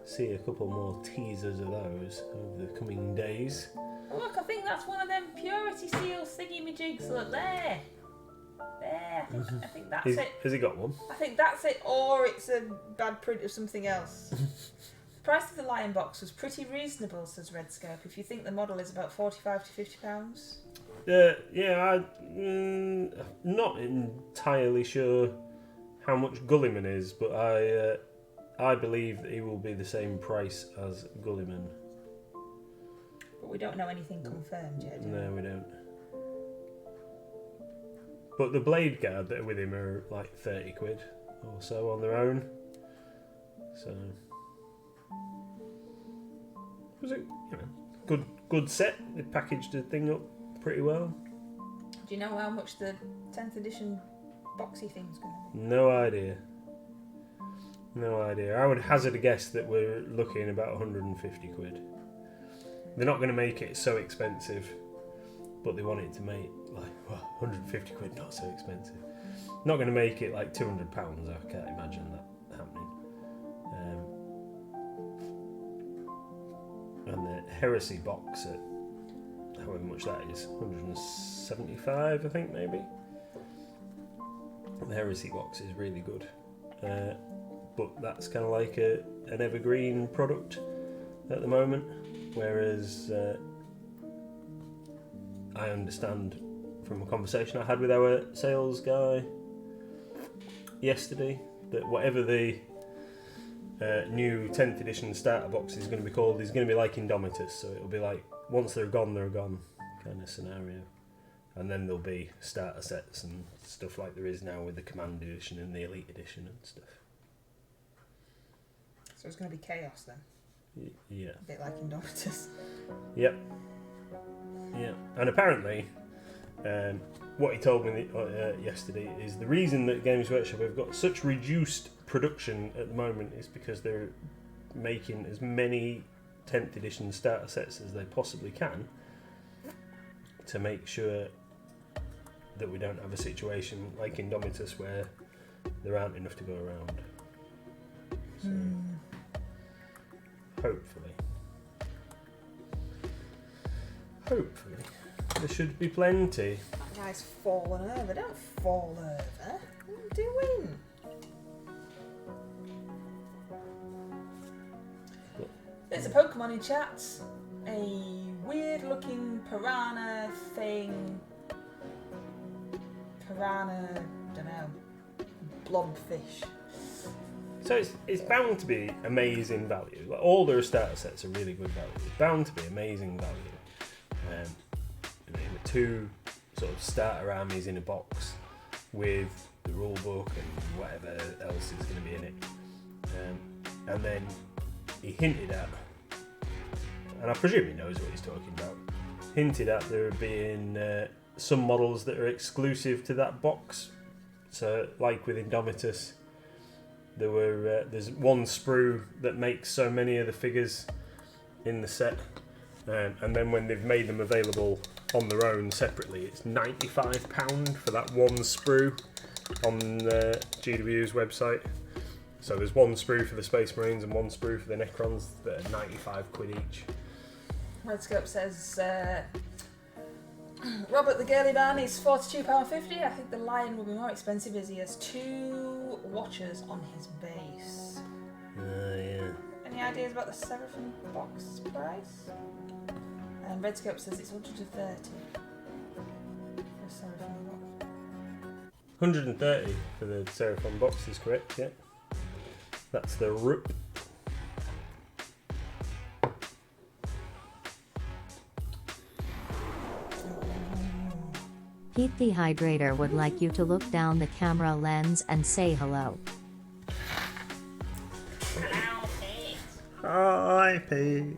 see a couple more teasers of those over the coming days. Oh, look, I think that's one of them purity seal thingy-majigs. Look, there. There, I think that's it. Has he got one? I think that's it, or it's a bad print of something else. The price of the Lion box was pretty reasonable, says Redscope, if you think the model is about £45 to £50. Yeah, I'm not entirely sure how much Gulliman is, but I believe that he will be the same price as Gulliman. But we don't know anything confirmed yet, do we? No, we don't. But the blade guard that are with him are like 30 quid or so on their own. So it was a good set. They packaged the thing up pretty well. Do you know how much the 10th edition boxy thing's going to be? No idea. I would hazard a guess that we're looking about 150 quid. They're not going to make it so expensive, but they want it to make 150 quid, not so expensive. Not going to make it like £200. I can't imagine that happening. And the Heresy box at however much that is, 175, I think maybe. The Heresy box is really good, but that's kind of like an evergreen product at the moment. Whereas I understand from a conversation I had with our sales guy yesterday that whatever the new 10th edition starter box is going to be called is going to be like Indomitus, so it'll be like once they're gone kind of scenario, and then there'll be starter sets and stuff like there is now with the Command edition and the Elite edition and stuff. So it's going to be chaos then? Yeah. A bit like Indomitus. Yep. Yeah. And apparently, what he told me yesterday is the reason that Games Workshop have got such reduced production at the moment is because they're making as many 10th edition starter sets as they possibly can to make sure that we don't have a situation like Indomitus where there aren't enough to go around. So, hopefully there should be plenty. That guy's fallen over. Don't fall over. What are you doing? There's a Pokemon in chat. A weird looking piranha thing. Piranha, dunno, blobfish. So it's bound to be amazing value. Like all their starter sets are really good value. It's bound to be amazing value. With two sort of starter armies in a box with the rule book and whatever else is going to be in it. And then he hinted at, and I presume he knows what he's talking about, hinted at there being some models that are exclusive to that box. So like with Indomitus, there's one sprue that makes so many of the figures in the set, and then when they've made them available on their own separately, it's £95 for that one sprue on GW's website. So there's one sprue for the Space Marines and one sprue for the Necrons that are 95 quid each. Redscope says Robert the Girly Man is £42.50. I think the Lion will be more expensive as he has 2 watchers on his base. Yeah. Any ideas about the Seraphim box price? And Redscope says it's 130 for a Seraphim box. 130 for the Seraphon box is correct, yeah. That's the RUP. Pete the Hydrator would like you to look down the camera lens and say hello. Hello, Pete. Hi, Pete.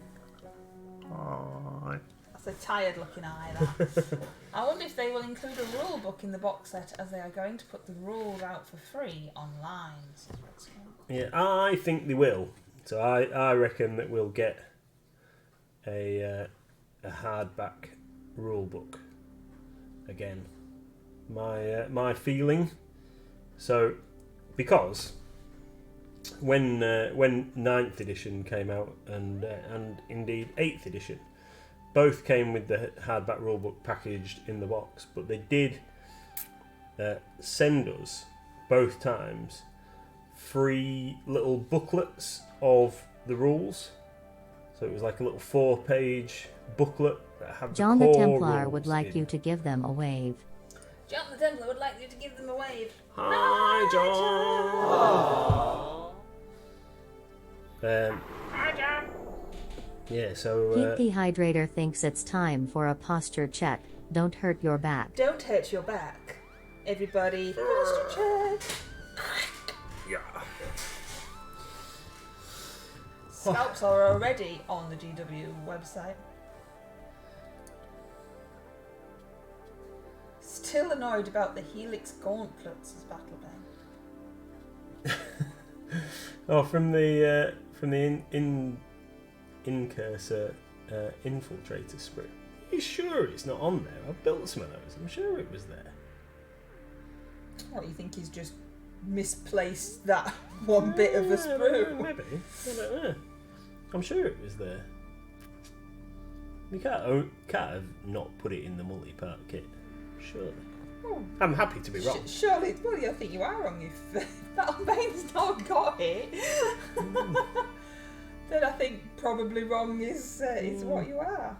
Hi. That's a tired looking eye, that. I wonder if they will include a rule book in the box set, as they are going to put the rules out for free online. Says Redscope. Yeah, I think they will. So I reckon that we'll get a hardback rule book again. My feeling So, because when 9th edition came out and indeed 8th edition, both came with the hardback rulebook packaged in the box, but they did send us both times 3 little booklets of the rules. So it was like a little 4-page booklet that had John the the core Templar rules would like in. you to give them a wave. John the Templar would like you to give them a wave. Hi, John. Hi, John. Yeah, so Pete the Hydrator thinks it's time for a posture check. Don't hurt your back. Don't hurt your back. Everybody, posture check. yeah. Scalps are already on the GW website. Still annoyed about the Helix gauntlets as Battle Bane. Oh, from the Incursor Infiltrator sprint. Are you sure it's not on there? I've built some of those. I'm sure it was there. What, you think he's just misplaced that one bit of a sprue? Maybe. I don't know. I'm sure it was there. You can't have not put it in the multi-part kit. Surely. Oh. I'm happy to be wrong. Surely, well, I think you are wrong if Battle Bane's not got it. Then I think probably wrong is what you are.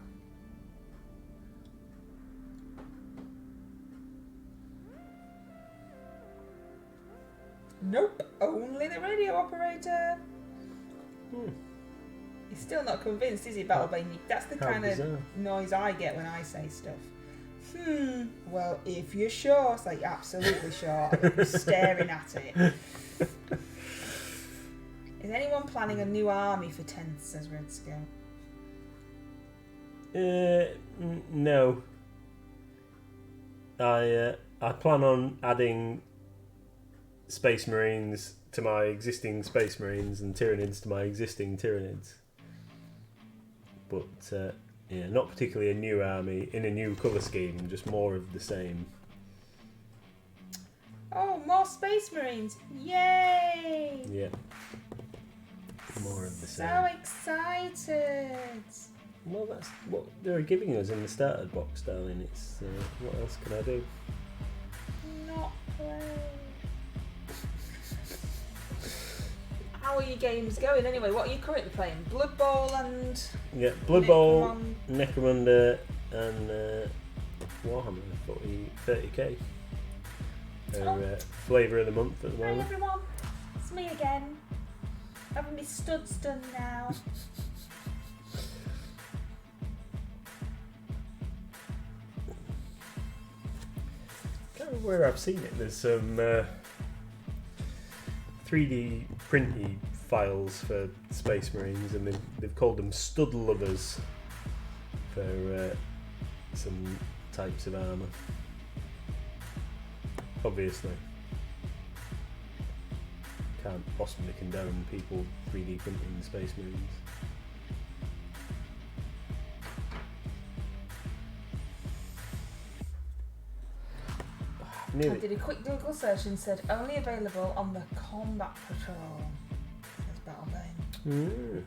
Nope, only the radio operator. He's still not convinced, is he, Battlebane? That's the kind of noise I get when I say stuff. Well, if you're sure, it's like absolutely sure. I'm staring at it. Is anyone planning a new army for 10th, says Red Scout? No. I plan on adding Space Marines to my existing Space Marines and Tyranids to my existing Tyranids. But yeah, not particularly a new army in a new colour scheme, just more of the same. Oh, more Space Marines! Yay! Yeah. More of the same. So excited! Well, that's what they're giving us in the starter box, darling. It's what else can I do? Not play. How are your games going anyway? What are you currently playing? Blood Bowl and... Yeah, Blood Bowl, Necromunda and Warhammer 30k. They're flavour of the month at the moment. Hi everyone, it's me again. Having my studs done now. Can't remember where I've seen it. There's some 3D printy files for Space Marines, and they've called them stud lovers for some types of armour. Obviously, can't possibly condone people 3D printing Space Marines. I did a quick Google search and said only available on the Combat Patrol. Says Battlebane.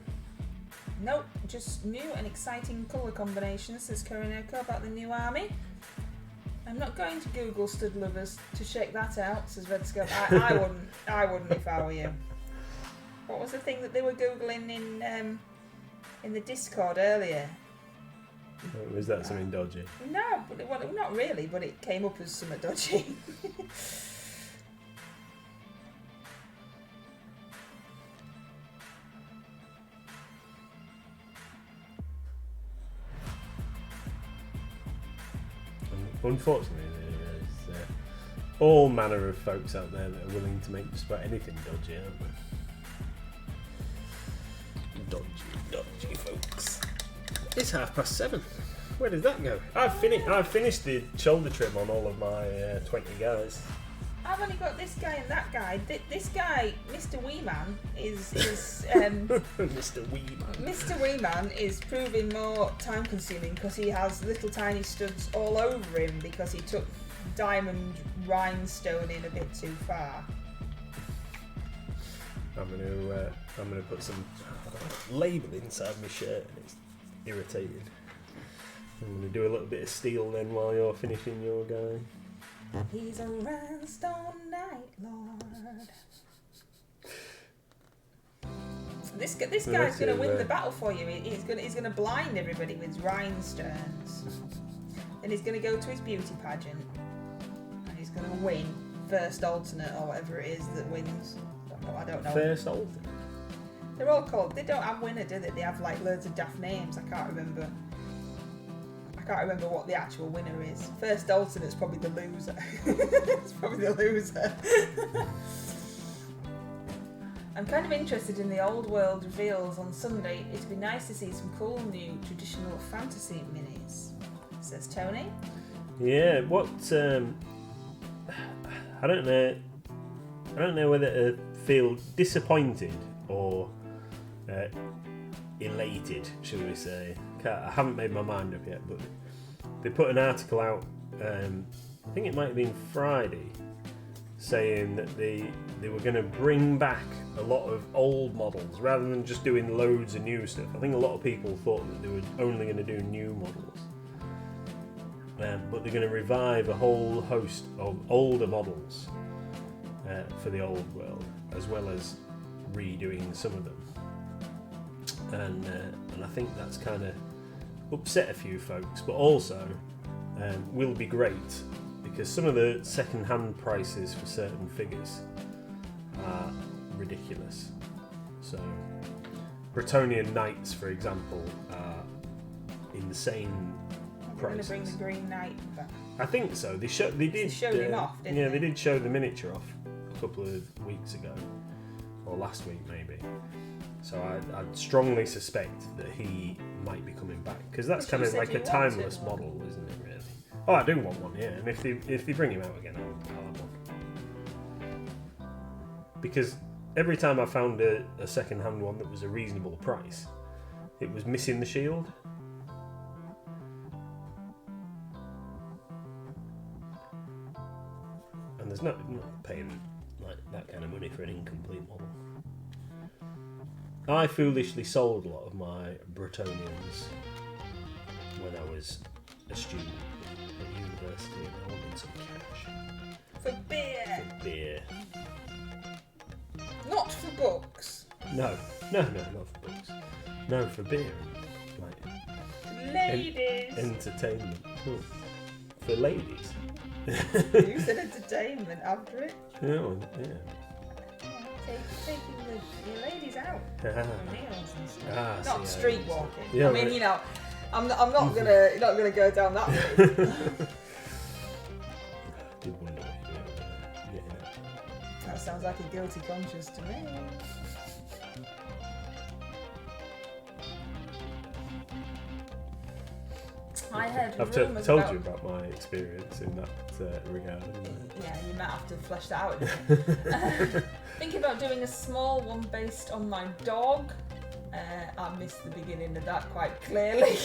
Nope, just new and exciting colour combinations, says Korineko about the new army. I'm not going to Google stud lovers to shake that out, says Red Scope. I wouldn't if I were you. What was the thing that they were Googling in the Discord earlier? Was that something dodgy? No, well, not really, but it came up as something dodgy. Unfortunately, there's all manner of folks out there that are willing to make just about anything dodgy, aren't there? Dodgy folks. It's 7:30. Where did that go? I've finished the shoulder trim on all of my 20 guys. I've only got this guy and that guy. This guy, Mr. Weeman, is Mr. Weeman. Mr. Weeman is proving more time consuming because he has little tiny studs all over him because he took diamond rhinestoning a bit too far. I'm gonna put some label inside my shirt and it's irritated. I'm gonna do a little bit of steel then while you're finishing your guy. He's a rhinestone night lord. This guy's gonna win the battle for you. He's gonna blind everybody with rhinestones. Then he's gonna go to his beauty pageant and he's gonna win first alternate or whatever it is that wins. I don't know. First alternate. They're all called. They don't have winner, do they? They have like loads of daft names. I can't remember what the actual winner is. First alternate's probably the loser. It's probably the loser. I'm kind of interested in the old world reveals on Sunday. It'd be nice to see some cool new traditional fantasy minis, says Tony. Yeah, what I don't know whether to feel disappointed or elated, shall we say. I haven't made my mind up yet, but they put an article out, I think it might have been Friday, saying that they were going to bring back a lot of old models rather than just doing loads of new stuff. I think a lot of people thought that they were only going to do new models, but they're going to revive a whole host of older models for the old world, as well as redoing some of them. And I think that's kind of upset a few folks, but also will be great because some of the second-hand prices for certain figures are ridiculous. So Bretonian Knights, for example, are insane prices. They're going to bring the Green Knight back. I think so. They showed him off, didn't they? They did show the miniature off a couple of weeks ago, or last week maybe. So I'd strongly suspect that he might be coming back because that's kind of like a timeless model, isn't it? Really? Oh, I do want one, yeah. And if they bring him out again, I'll have one. Because every time I found a second-hand one that was a reasonable price, it was missing the shield. And there's not paying like that kind of money for an incomplete model. I foolishly sold a lot of my Bretonians when I was a student at university and I wanted some cash. For beer. For beer. Not for books. No, not for books. No, for beer. Like ladies. Entertainment. For ladies. You said entertainment after it. Oh, yeah. Taking the ladies out on meals and stuff. Not street walking. Yeah, I mean, you know, I'm not gonna you're not gonna go down that route. Did wonder what you were getting. That sounds like a guilty conscience to me. I heard I've rumours told you about my experience in that regard. Yeah, you might have to flesh that out. Thinking about doing a small one based on my dog. I missed the beginning of that quite clearly.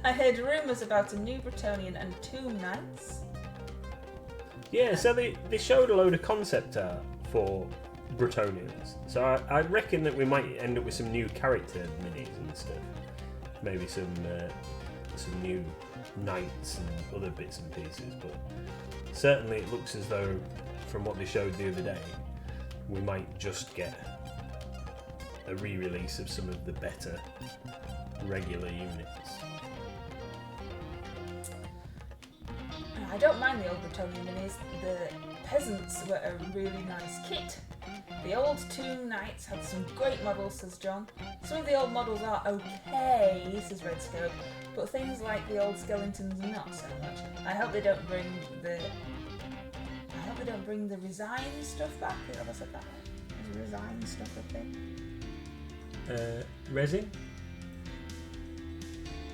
I heard rumours about a new Bretonian and Tomb Knights. Yeah, so they showed a load of concept art for Bretonians. So I reckon that we might end up with some new character minis and stuff. Maybe some new knights and other bits and pieces, but certainly it looks as though, from what they showed the other day, we might just get a re-release of some of the better regular units. I don't mind the old Bretonian minis. The peasants were a really nice kit. The old Tomb Knights had some great models, says John. Some of the old models are okay, says Red Scope, but things like the old skeletons not so much. I hope they don't bring the Resign stuff back. Have I said that right? Is Resign stuff a thing? Resin?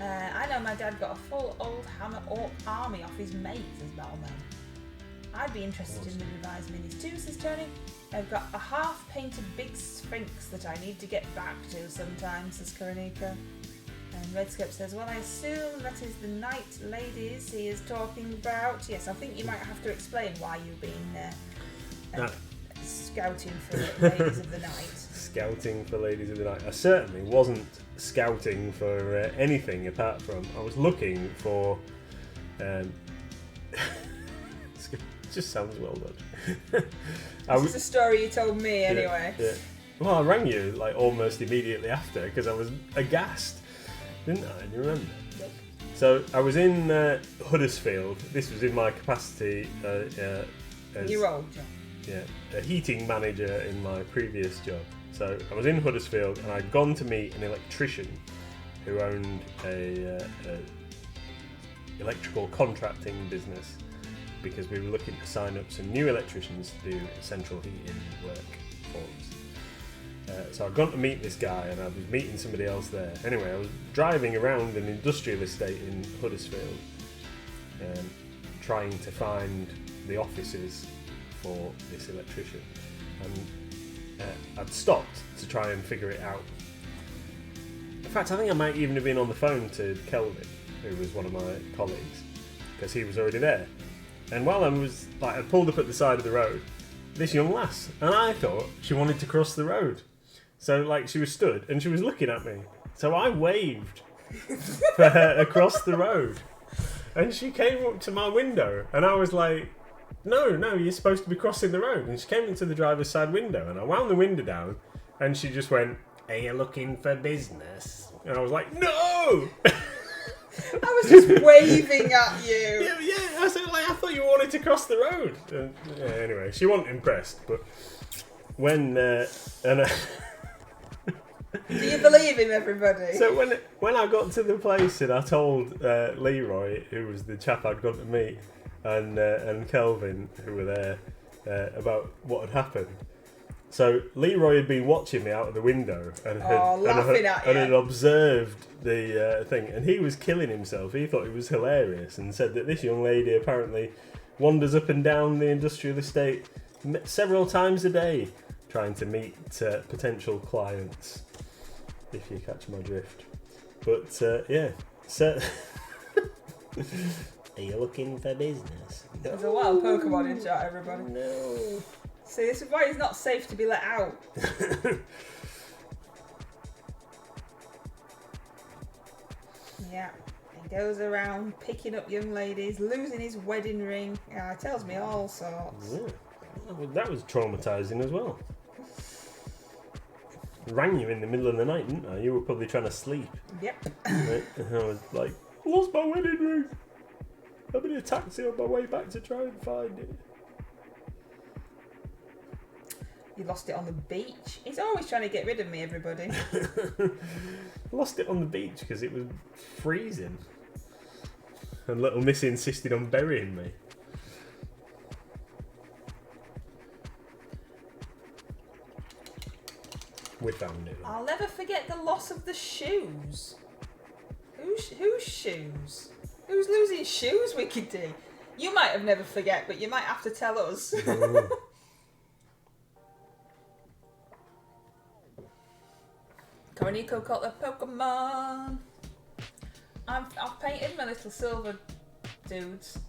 I know my dad got a full old Hammer Orc army off his mate, says Battlman. I'd be interested in the revised minis too, says Tony. I've got a half-painted big Sphinx that I need to get back to sometime, says Karanika. And Redscape says, well, I assume that is the night ladies he is talking about. Yes, I think you might have to explain why you've been scouting for ladies of the night. Scouting for ladies of the night. I certainly wasn't scouting for anything apart from I was looking for... it just sounds well done. This is a story you told me anyway. Yeah. Well, I rang you like almost immediately after because I was aghast, didn't I? Do you remember? Yep. So I was in Huddersfield. This was in my capacity as Your old job. Yeah, a heating manager in my previous job. So I was in Huddersfield and I'd gone to meet an electrician who owned a electrical contracting business because we were looking to sign up some new electricians to do central heating work for us. So I'd gone to meet this guy and I was meeting somebody else there. Anyway, I was driving around an industrial estate in Huddersfield trying to find the offices for this electrician, and I'd stopped to try and figure it out. In fact, I think I might even have been on the phone to Kelvin, who was one of my colleagues, because he was already there. And while I was I pulled up at the side of the road, this young lass, and I thought she wanted to cross the road. So she was stood and she was looking at me. So I waved for her across the road, and she came up to my window, and I was like, no, you're supposed to be crossing the road. And she came into the driver's side window, and I wound the window down, and she just went, are you looking for business? And I was like, no! I was just waving at you. Yeah, I said, I thought you wanted to cross the road. And, anyway, she wasn't impressed, but when... Do you believe him, everybody? So when I got to the place and I told Leroy, who was the chap I'd gone to meet, and Kelvin, who were there, about what had happened. So Leroy had been watching me out of the window and had observed the thing, and he was killing himself. He thought it was hilarious and said that this young lady apparently wanders up and down the industrial estate several times a day trying to meet potential clients, if you catch my drift. But yeah, so... Are you looking for business? No. There's a wild Pokemon in chat, everybody. No. See, this is why it's not safe to be let out. Yeah, he goes around picking up young ladies, losing his wedding ring. Yeah, it tells me all sorts. Yeah. That was traumatising as well. Rang you in the middle of the night, didn't I? You were probably trying to sleep. Yep. Right? And I was like, lost my wedding ring. I'm in a taxi on my way back to try and find it. You lost it on the beach. He's always trying to get rid of me, everybody. Lost it on the beach because it was freezing. And Little Missy insisted on burying me. We found it. I'll never forget the loss of the shoes. Whose shoes? Who's losing shoes, Wicked D? You might have never forget, but you might have to tell us. Coronico caught the Pokemon. I've painted my little silver dudes.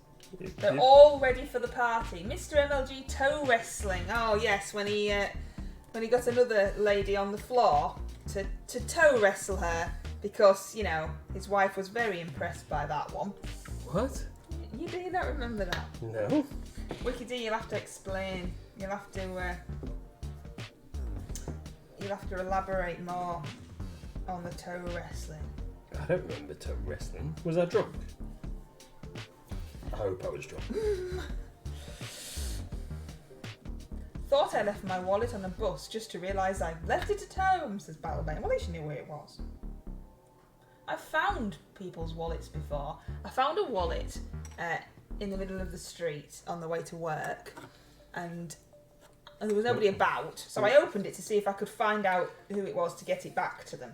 They're all ready for the party. Mr MLG toe wrestling. Oh yes, when he got another lady on the floor to toe wrestle her because, you know, his wife was very impressed by that one. What? You do not remember that? No. Wicked D, you'll have to explain. You'll have to elaborate more on the toe wrestling. I don't remember toe wrestling. Was I drunk? I hope I was drunk. Thought I left my wallet on a bus just to realise I'd left it at home, says Battlebane. Well, at least you knew where it was. I've found people's wallets before. I found a wallet in the middle of the street on the way to work, and there was nobody about, so I opened it to see if I could find out who it was to get it back to them.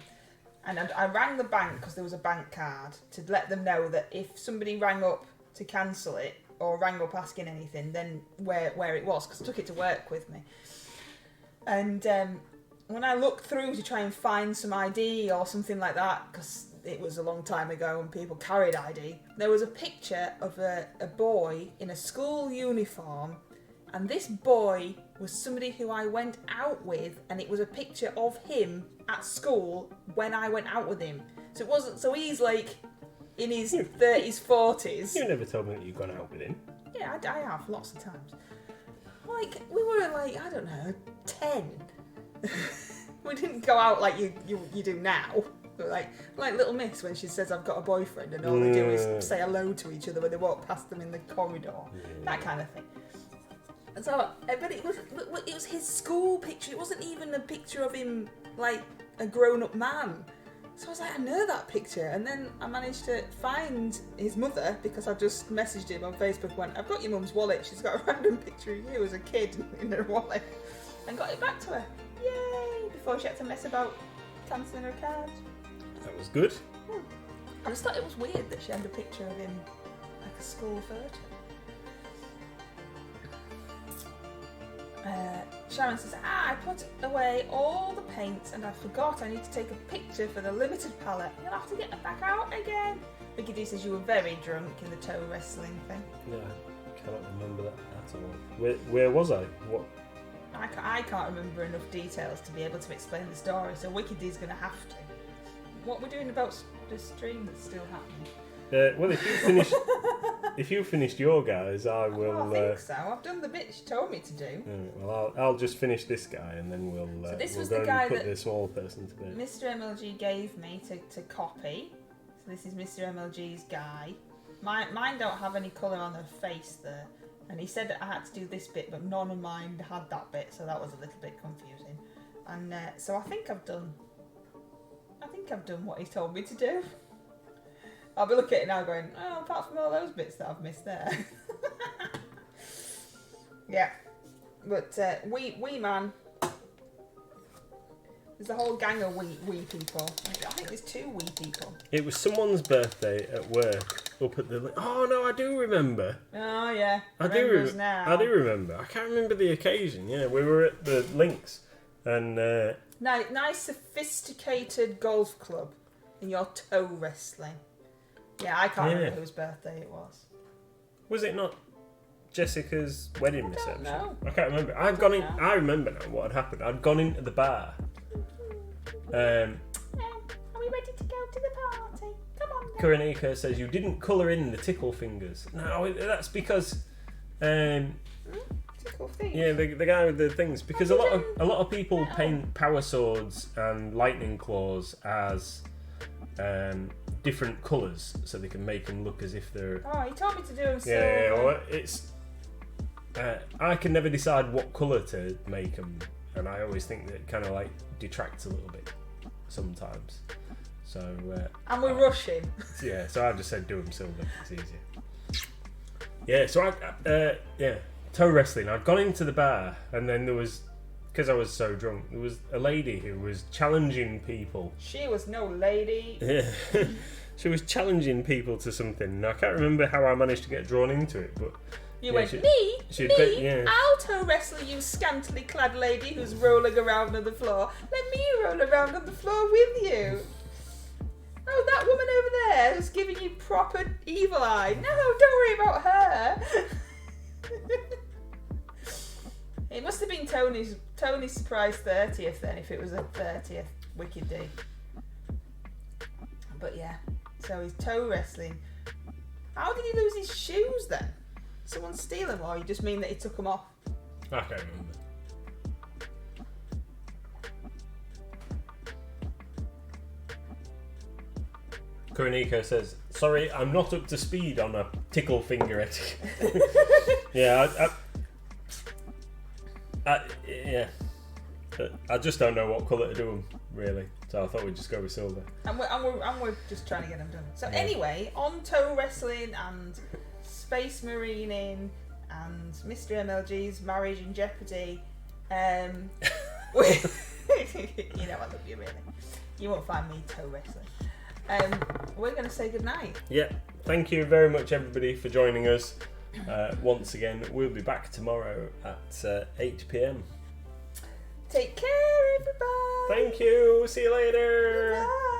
And I rang the bank because there was a bank card to let them know that if somebody rang up to cancel it or rang up asking anything, then where it was, because I took it to work with me. And when I looked through to try and find some ID or something like that, because it was a long time ago when people carried ID. There was a picture of a boy in a school uniform, and this boy was somebody who I went out with, and it was a picture of him at school when I went out with him. So it wasn't. So he's like in his 30s, 40s. You never told me that you've gone out with him. Yeah, I have lots of times. Like we were like, I don't know, 10. We didn't go out like you do now. Like Little Miss when she says I've got a boyfriend and all they do is say hello to each other when they walk past them in the corridor. That kind of thing. And so, but it was his school picture. It wasn't even a picture of him like a grown-up man. So I was like, I know that picture. And then I managed to find his mother because I just messaged him on Facebook. Went, I've got your mum's wallet. She's got a random picture of you as a kid in her wallet, and got it back to her. Yay! Before she had to mess about cancelling her card. That was good. I just thought it was weird that she had a picture of him like a school photo. Sharon says, I put away all the paints and I forgot I need to take a picture for the limited palette. You'll have to get it back out again. Vicky D says you were very drunk in the toe wrestling thing. Yeah, I cannot remember that at all. Where was I? What? I can't remember enough details to be able to explain the story, so Wiki D's going to have to. What we're doing about the stream that's still happening? Well, if you finished your guys, I will. I think so. I've done the bit she told me to do. Well, I'll just finish this guy, and then we'll. So this we'll was go the guy and put that the small person to bed. Mr MLG gave me to copy. So this is Mr MLG's guy. Mine don't have any colour on their face there, and he said that I had to do this bit, but none of mine had that bit, so that was a little bit confusing. And so I think I've done what he told me to do. I'll be looking at it now going, oh, apart from all those bits that I've missed there. Yeah. But wee man. There's a whole gang of wee people. I think there's 2 wee people. It was someone's birthday at work up at the... Oh, no, I do remember. Oh, yeah. I do remember. I can't remember the occasion. Yeah, we were at the Links and... nice sophisticated golf club and you're toe wrestling. Yeah, I can't remember whose birthday it was. Was it not Jessica's wedding reception? No. I can't remember. I remember now what had happened. I'd gone into the bar. Are we ready to go to the party? Come on then. Kuranika says you didn't colour in the tickle fingers. No, that's because... tickle things? Yeah, the guy with the things. Because a lot of people paint power swords and lightning claws as... different colours so they can make them look as if they're... Oh, he told me to do them silver. Yeah, well, it's... I can never decide what colour to make them, and I always think that it kind of like detracts a little bit sometimes. So... and we're rushing. Yeah, so I just said do them silver, it's easier. Yeah, so toe wrestling. I'd gone into the bar, and then there was... Because I was so drunk, there was a lady who was challenging people. She was no lady. Yeah. She was challenging people to something, and I can't remember how I managed to get drawn into it, but... You went, me? I'll toe wrestle you scantily clad lady who's rolling around on the floor. Let me roll around on the floor with you. Oh, that woman over there who's giving you proper evil eye. No, don't worry about her. It must have been Tony's surprise 30th then, if it was a 30th Wicked Day. But yeah, so he's toe wrestling. How did he lose his shoes then? Someone steal them, or you just mean that he took them off? I can't remember. Kuroniko says, sorry, I'm not up to speed on a tickle finger etiquette. Yeah, I just don't know what colour to do them, really. So I thought we'd just go with silver. And we're just trying to get them done. So anyway, on toe wrestling and space marining and Mr MLG's marriage in jeopardy, you know I love you, really. You won't find me toe wrestling. We're going to say goodnight. Yeah, thank you very much everybody for joining us. Once again, we'll be back tomorrow at 8 PM. Take care, everybody. Thank you. See you later. Bye.